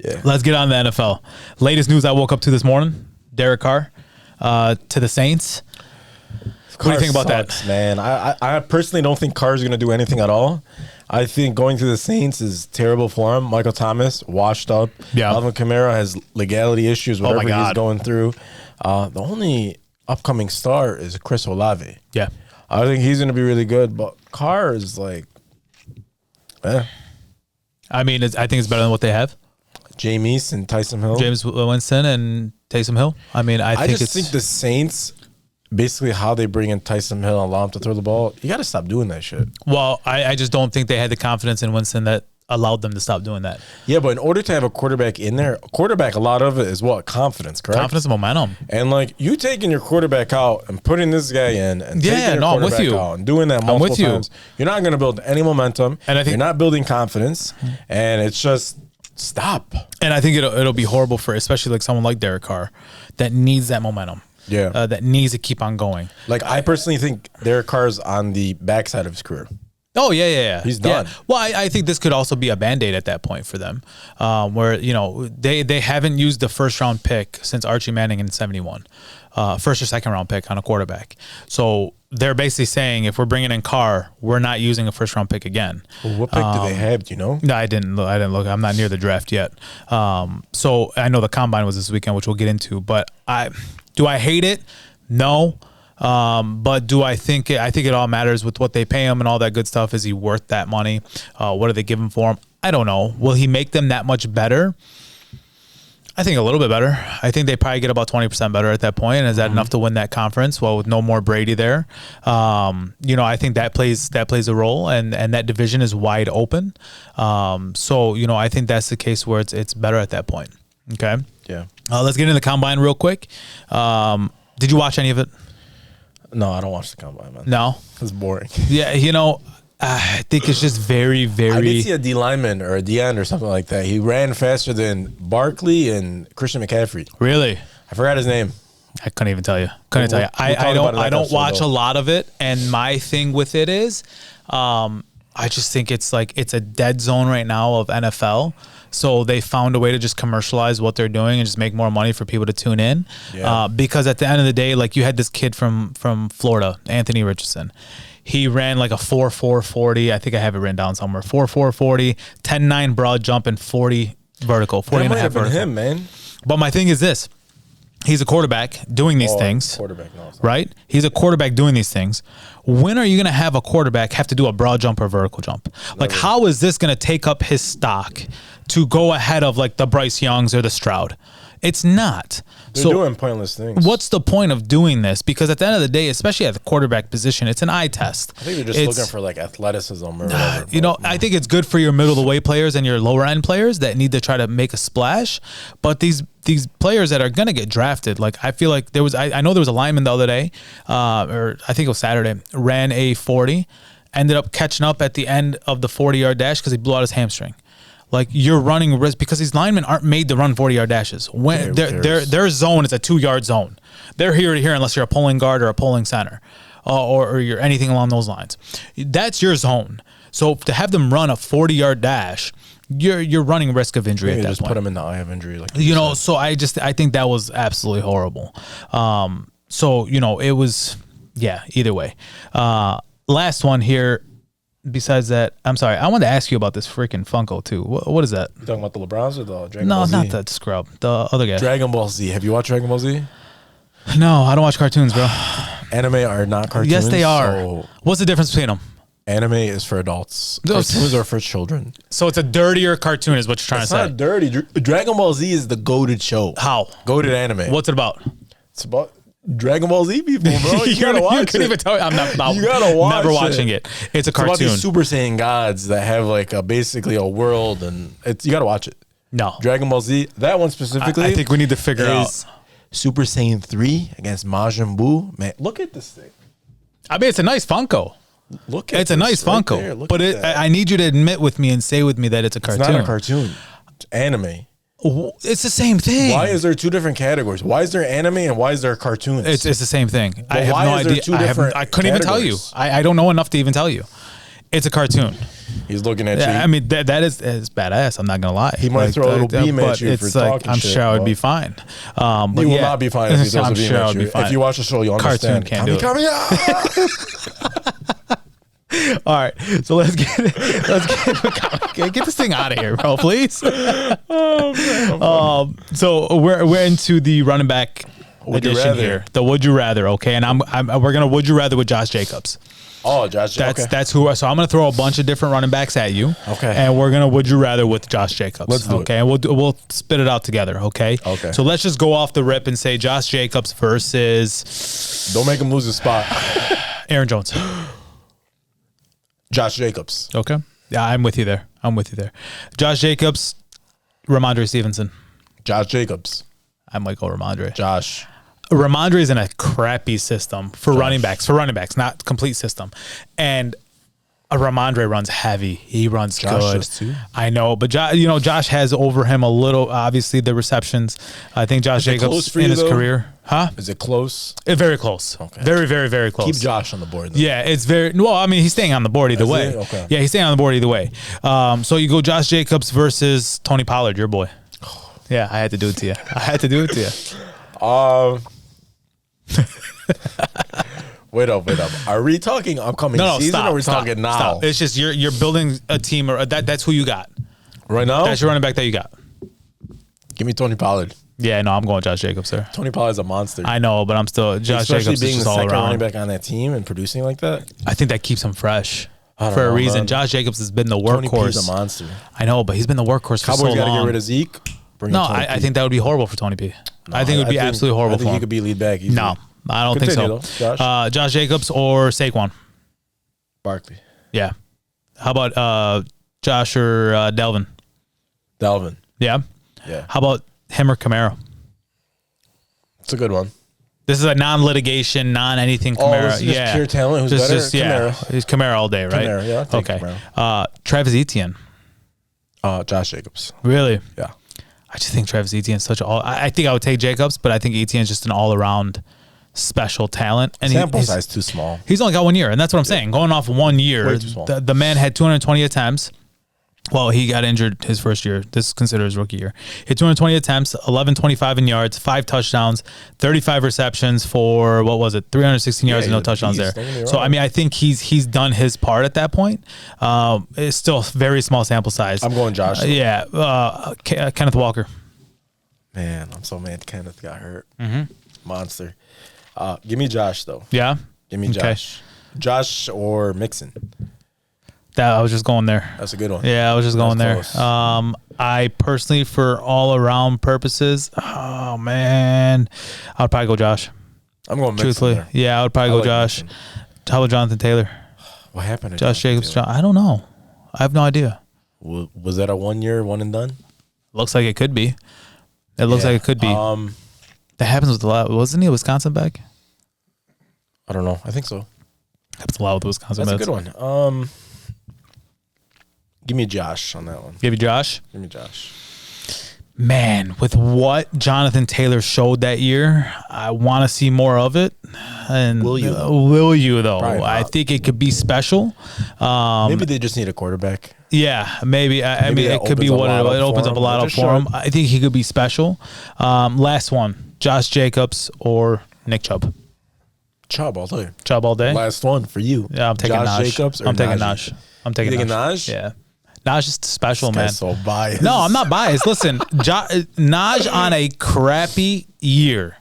Speaker 2: Yeah.
Speaker 1: Let's get on the NFL. Latest news I woke up to this morning, Derek Carr to the Saints. What do you think about that?
Speaker 2: Man, I personally don't think Carr's going to do anything at all. I think going to the Saints is terrible for him. Michael Thomas, washed up.
Speaker 1: Yeah.
Speaker 2: Alvin Kamara has legality issues, whatever he's going through. The only upcoming star is Chris Olave.
Speaker 1: Yeah.
Speaker 2: I think he's going to be really good, but Carr is like,
Speaker 1: I mean, I think it's better than what they have.
Speaker 2: Jameis and Taysom Hill.
Speaker 1: James Winston and Taysom Hill. I mean, I think
Speaker 2: the Saints... Basically, how they bring in Taysom Hill and allow him to throw the ball, you got to stop doing that shit.
Speaker 1: Well, I just don't think they had the confidence in Winston that allowed them to stop doing that.
Speaker 2: Yeah, but in order to have a quarterback in there, a lot of it is what? Confidence, correct?
Speaker 1: Confidence and momentum.
Speaker 2: And like you taking your quarterback out and putting this guy in and taking your quarterback out and doing that multiple times, you're not going to build any momentum. And I think you're not building confidence. And it's just stop.
Speaker 1: And I think it'll be horrible for especially like someone like Derek Carr that needs that momentum.
Speaker 2: Yeah,
Speaker 1: that needs to keep on going.
Speaker 2: Like I personally think Derek Carr's on the backside of his career.
Speaker 1: Oh yeah.
Speaker 2: He's done.
Speaker 1: Yeah. Well, I think this could also be a Band-Aid at that point for them, where they haven't used the first round pick since Archie Manning in '71, first or second round pick on a quarterback. So they're basically saying if we're bringing in Carr, we're not using a first round pick again.
Speaker 2: Well, what pick do they have? Do you know?
Speaker 1: No, I didn't look. I'm not near the draft yet. So I know the combine was this weekend, which we'll get into. But do I hate it? No. But do I think I think it all matters with what they pay him and all that good stuff. Is he worth that money? What do they give him for him? I don't know. Will he make them that much better? I think a little bit better. I think they probably get about 20% better at that point. And is that enough to win that conference? Well, with no more Brady there, I think that plays a role, and that division is wide open. So I think that's the case where it's better at that point. Okay.
Speaker 2: Yeah.
Speaker 1: Let's get into the combine real quick. Did you watch any of it?
Speaker 2: No, I don't watch the combine, man.
Speaker 1: No,
Speaker 2: It's boring.
Speaker 1: yeah, I think it's just very, very.
Speaker 2: I did see a D lineman or a D end or something like that. He ran faster than Barkley and Christian McCaffrey.
Speaker 1: Really?
Speaker 2: I forgot his name.
Speaker 1: I couldn't even tell you. I don't watch a lot of it, and my thing with it is, I just think it's a dead zone right now of NFL. So they found a way to just commercialize what they're doing and just make more money for people to tune in. Yeah. Because at the end of the day, like you had this kid from Florida, Anthony Richardson. He ran like a 4.440. I think I have it written down somewhere. 4.440, 10.9 broad jump, and 40 vertical. 40 and a half vertical.
Speaker 2: Him, man.
Speaker 1: But my thing is this. He's a quarterback doing these things.
Speaker 2: Quarterback, no,
Speaker 1: right? He's a quarterback doing these things. When are you going to have a quarterback have to do a broad jump or vertical jump? Like, how is this going to take up his stock to go ahead of like the Bryce Youngs or the Stroud? It's not.
Speaker 2: They're doing pointless things.
Speaker 1: What's the point of doing this? Because at the end of the day, especially at the quarterback position, it's an eye test.
Speaker 2: I think they're just looking for like athleticism or whatever.
Speaker 1: I think it's good for your middle of the way players and your lower end players that need to try to make a splash. But these players that are going to get drafted, like I feel like I know there was a lineman the other day, or I think it was Saturday, ran a 40, ended up catching up at the end of the 40-yard dash because he blew out his hamstring. Like you're running risk because these linemen aren't made to run 40-yard dashes. When their zone is a 2-yard zone. They're here to here unless you're a pulling guard or a pulling center, or you're anything along those lines. That's your zone. So to have them run a 40-yard dash, you're running risk of injury. At that
Speaker 2: just
Speaker 1: point.
Speaker 2: Put them in the eye of injury, like
Speaker 1: So I think that was absolutely horrible. It was either way. Last one here. Besides that, I'm sorry. I wanted to ask you about this freaking Funko too. What is that?
Speaker 2: You talking about the LeBrons or the Dragon Ball Z?
Speaker 1: No, not that scrub. The other guy.
Speaker 2: Dragon Ball Z. Have you watched Dragon Ball Z?
Speaker 1: No, I don't watch cartoons, bro.
Speaker 2: Anime are not cartoons.
Speaker 1: Yes, they are. So what's the difference between them?
Speaker 2: Anime is for adults. Cartoons are for children.
Speaker 1: So it's a dirtier cartoon, is what you're trying to say.
Speaker 2: It's not dirty. Dragon Ball Z is the goated show.
Speaker 1: How?
Speaker 2: Goated anime.
Speaker 1: What's it about?
Speaker 2: It's about Dragon Ball Z people, bro. You gotta watch it. You couldn't even tell me. I'm not. You gotta watch
Speaker 1: never watching it. It's a cartoon.
Speaker 2: It's about these Super Saiyan gods that have like basically a world, and you gotta watch it.
Speaker 1: No.
Speaker 2: Dragon Ball Z. That one specifically.
Speaker 1: I think we need to figure out
Speaker 2: Super Saiyan 3 against Majin Buu. Man, look at this thing.
Speaker 1: I mean, it's a nice Funko. It's a nice Funko, but I need you to admit with me and say with me that it's a cartoon.
Speaker 2: It's not a cartoon. It's anime.
Speaker 1: It's the same thing.
Speaker 2: Why is there two different categories? Why is there anime and why is there cartoons?
Speaker 1: It's the same thing. I have no idea. I couldn't even tell you. I don't know enough to even tell you. It's a cartoon.
Speaker 2: He's looking at you.
Speaker 1: I mean, that is badass. I'm not gonna lie.
Speaker 2: He might throw a little beam at you for talking
Speaker 1: I'm sure I would be fine.
Speaker 2: But you will not be fine if he throws a beam at you. If you watch the show, you'll understand.
Speaker 1: Cartoon can't do it. All right, so let's get this thing out of here, bro, please. So we're into the running back edition here. The would you rather, okay? And we're gonna would you rather with Josh Jacobs.
Speaker 2: Oh, Josh Jacobs.
Speaker 1: That's who. So I'm gonna throw a bunch of different running backs at you.
Speaker 2: Okay.
Speaker 1: And we're gonna would you rather with Josh Jacobs.
Speaker 2: Let's do it.
Speaker 1: And we'll spit it out together. Okay.
Speaker 2: Okay.
Speaker 1: So let's just go off the rip and say Josh Jacobs versus.
Speaker 2: Don't make him lose his spot.
Speaker 1: Aaron Jones.
Speaker 2: Josh Jacobs.
Speaker 1: Okay. Yeah, I'm with you there. Josh Jacobs, Ramondre Stevenson.
Speaker 2: Josh Jacobs.
Speaker 1: I might go Ramondre.
Speaker 2: Josh.
Speaker 1: Ramondre is in a crappy system for running backs, not complete system. And Ramondre runs heavy. He runs
Speaker 2: Josh
Speaker 1: good.
Speaker 2: does too.
Speaker 1: I know, but Josh has over him a little. Obviously, the receptions. I think Josh Jacobs in his career,
Speaker 2: Is it close?
Speaker 1: Very close. Okay. Very, very, very close.
Speaker 2: Keep Josh on the board. Then.
Speaker 1: Yeah, it's very well. I mean, he's staying on the board either way.
Speaker 2: Okay.
Speaker 1: Yeah, he's staying on the board either way. So you go Josh Jacobs versus Tony Pollard, your boy. Yeah, I had to do it to you.
Speaker 2: Wait up. Are we talking upcoming season
Speaker 1: stop,
Speaker 2: or are we talking now?
Speaker 1: Stop. It's just you're building a team, or that's who you got.
Speaker 2: Right now?
Speaker 1: That's your running back that you got.
Speaker 2: Give me Tony Pollard.
Speaker 1: Yeah, no, I'm going Josh Jacobs there.
Speaker 2: Tony Pollard's a monster.
Speaker 1: I know, but I'm still Josh Jacobs is
Speaker 2: being
Speaker 1: just
Speaker 2: the
Speaker 1: all
Speaker 2: second
Speaker 1: around.
Speaker 2: running back on that team and producing like that.
Speaker 1: I think that keeps him fresh for a reason. Man. Josh Jacobs has been the workhorse.
Speaker 2: Tony P's a monster.
Speaker 1: I know, but he's been the workhorse for so long.
Speaker 2: Cowboys got to get rid of Zeke.
Speaker 1: I think that would be horrible for Tony P. No, I think it would be absolutely horrible for him.
Speaker 2: He could be lead back easily.
Speaker 1: No, I don't think so. Though, Josh Jacobs or Saquon?
Speaker 2: Barkley.
Speaker 1: Yeah. How about Josh or Delvin?
Speaker 2: Delvin.
Speaker 1: Yeah?
Speaker 2: Yeah.
Speaker 1: How about him or Kamara?
Speaker 2: It's a good one.
Speaker 1: This is a non-litigation, non-anything Kamara.
Speaker 2: This is just pure talent. Who's better? Kamara.
Speaker 1: He's Kamara all day, right?
Speaker 2: Kamara, yeah.
Speaker 1: Okay. Travis Etienne.
Speaker 2: Josh Jacobs.
Speaker 1: Really?
Speaker 2: Yeah.
Speaker 1: I just think Travis Etienne's such I think I would take Jacobs, but I think Etienne's just an all-around special talent. And
Speaker 2: sample size too small.
Speaker 1: He's only got 1 year, and that's what I'm saying. Going off 1 year,
Speaker 2: way too small.
Speaker 1: The man had 220 attempts. Well, he got injured his first year. This is considered his rookie year. He had 220 attempts, 1125 in yards, 5 touchdowns, 35 receptions for, 316 yards and no touchdowns there. So, I mean, I think he's done his part at that point. It's still very small sample size.
Speaker 2: I'm going Josh.
Speaker 1: Kenneth Walker.
Speaker 2: Man, I'm so mad Kenneth got hurt.
Speaker 1: Mm-hmm.
Speaker 2: Monster. Give me Josh, though.
Speaker 1: Yeah?
Speaker 2: Give me Josh. Josh or Mixon.
Speaker 1: I was just going there.
Speaker 2: That's a good one.
Speaker 1: Yeah, I was just going there.
Speaker 2: Close.
Speaker 1: I personally, for all around purposes, oh man, I would probably go Josh.
Speaker 2: I'm going Mixon.
Speaker 1: Truthfully,
Speaker 2: there.
Speaker 1: yeah, I would probably go Josh.
Speaker 2: Mixon.
Speaker 1: How about Jonathan Taylor?
Speaker 2: What happened to
Speaker 1: Josh Jacobs? I don't know. I have no idea.
Speaker 2: Was that a 1 year, one and done?
Speaker 1: Looks like it could be. It looks like it could be. That happens with a lot. Wasn't he a Wisconsin back?
Speaker 2: I don't know. I think so.
Speaker 1: Happens a lot with Wisconsin.
Speaker 2: That's a good one. Give me Josh on that one.
Speaker 1: Give you Josh?
Speaker 2: Give me Josh.
Speaker 1: Man, with what Jonathan Taylor showed that year, I want to see more of it. And
Speaker 2: will you?
Speaker 1: Will you though? I think it could be special.
Speaker 2: Maybe they just need a quarterback.
Speaker 1: Yeah, maybe. I mean, it could be what it opens up a lot up for him. I think he could be special. Last one: Josh Jacobs or Nick Chubb.
Speaker 2: Chubb all day.
Speaker 1: Chubb all day.
Speaker 2: Last one for you.
Speaker 1: Yeah, I'm taking
Speaker 2: Josh
Speaker 1: Najee.
Speaker 2: Jacobs or
Speaker 1: I'm taking
Speaker 2: Najee?
Speaker 1: Najee. I'm taking
Speaker 2: Najee.
Speaker 1: Yeah. Najee is special, man.
Speaker 2: So biased.
Speaker 1: No, I'm not biased. Listen, Najee on a crappy year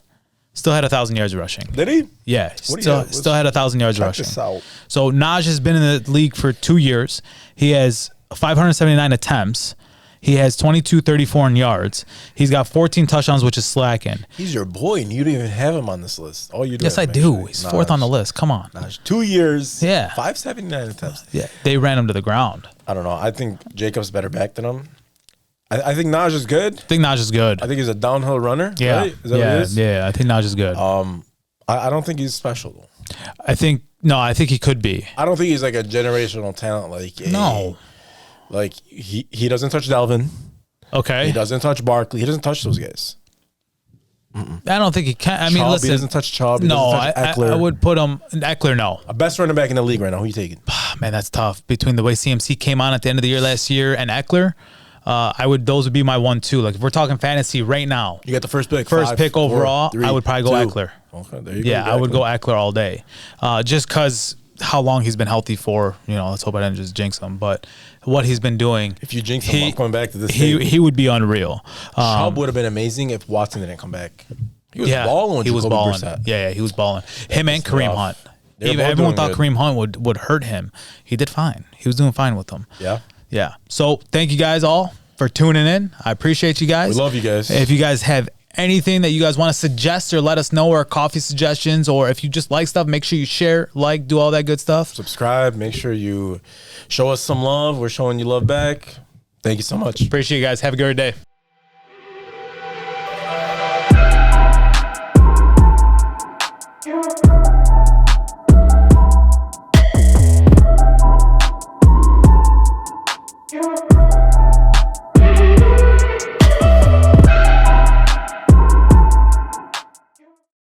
Speaker 1: still had 1,000 yards rushing.
Speaker 2: Did he?
Speaker 1: Yeah, still had 1,000 yards rushing. So Najee has been in the league for 2 years. He has 579 attempts. He has 22-34 in yards. He's got 14 touchdowns, which is slacking.
Speaker 2: He's your boy, and you don't even have him on this list. Oh, you do.
Speaker 1: Yes, I do. He's fourth on the list. Come on.
Speaker 2: 2 years.
Speaker 1: Yeah.
Speaker 2: 579 attempts.
Speaker 1: Yeah, they ran him to the ground.
Speaker 2: I don't know. I think Jacob's better back than him. I think Najee is good.
Speaker 1: I think Najee is good.
Speaker 2: I think he's a downhill runner.
Speaker 1: Yeah.
Speaker 2: Right? Is that what it is?
Speaker 1: Yeah. I think Najee is good.
Speaker 2: I don't think he's special though.
Speaker 1: I think he could be.
Speaker 2: I don't think he's like a generational talent. Like he doesn't touch Delvin.
Speaker 1: Okay.
Speaker 2: He doesn't touch Barkley. He doesn't touch those guys.
Speaker 1: I don't think he can. I mean,
Speaker 2: Chubb,
Speaker 1: listen.
Speaker 2: He doesn't touch Chubb. He
Speaker 1: no,
Speaker 2: doesn't touch Eckler.
Speaker 1: I would put him. Eckler, no.
Speaker 2: A best running back in the league right now. Who you taking?
Speaker 1: Man, that's tough. Between the way CMC came on at the end of the year last year and Eckler, those would be my 1-2. Like if we're talking fantasy right now,
Speaker 2: you got the first pick.
Speaker 1: First pick overall,
Speaker 2: 4, 3,
Speaker 1: I would probably go
Speaker 2: 2.
Speaker 1: Eckler.
Speaker 2: Okay, there you go.
Speaker 1: Yeah, I would go Eckler all day. Just because how long he's been healthy for, let's hope I didn't just jinx him, but what he's been doing.
Speaker 2: If you jinx him, I'm coming back to this.
Speaker 1: He would be unreal.
Speaker 2: Chubb would have been amazing if Watson didn't come back. He was balling when
Speaker 1: he was balling.
Speaker 2: Brissett.
Speaker 1: Yeah, he was balling. Him and Kareem Hunt. Everyone thought Kareem Hunt would hurt him. He did fine. He was doing fine with them.
Speaker 2: Yeah.
Speaker 1: Yeah. So thank you guys all for tuning in. I appreciate you guys.
Speaker 2: We love you guys.
Speaker 1: If you guys have anything that you guys want to suggest or let us know, or coffee suggestions, or if you just like stuff, make sure you share, do all that good stuff.
Speaker 2: Subscribe. Make sure you show us some love. We're showing you love back. Thank you so much.
Speaker 1: Appreciate you guys. Have a great day.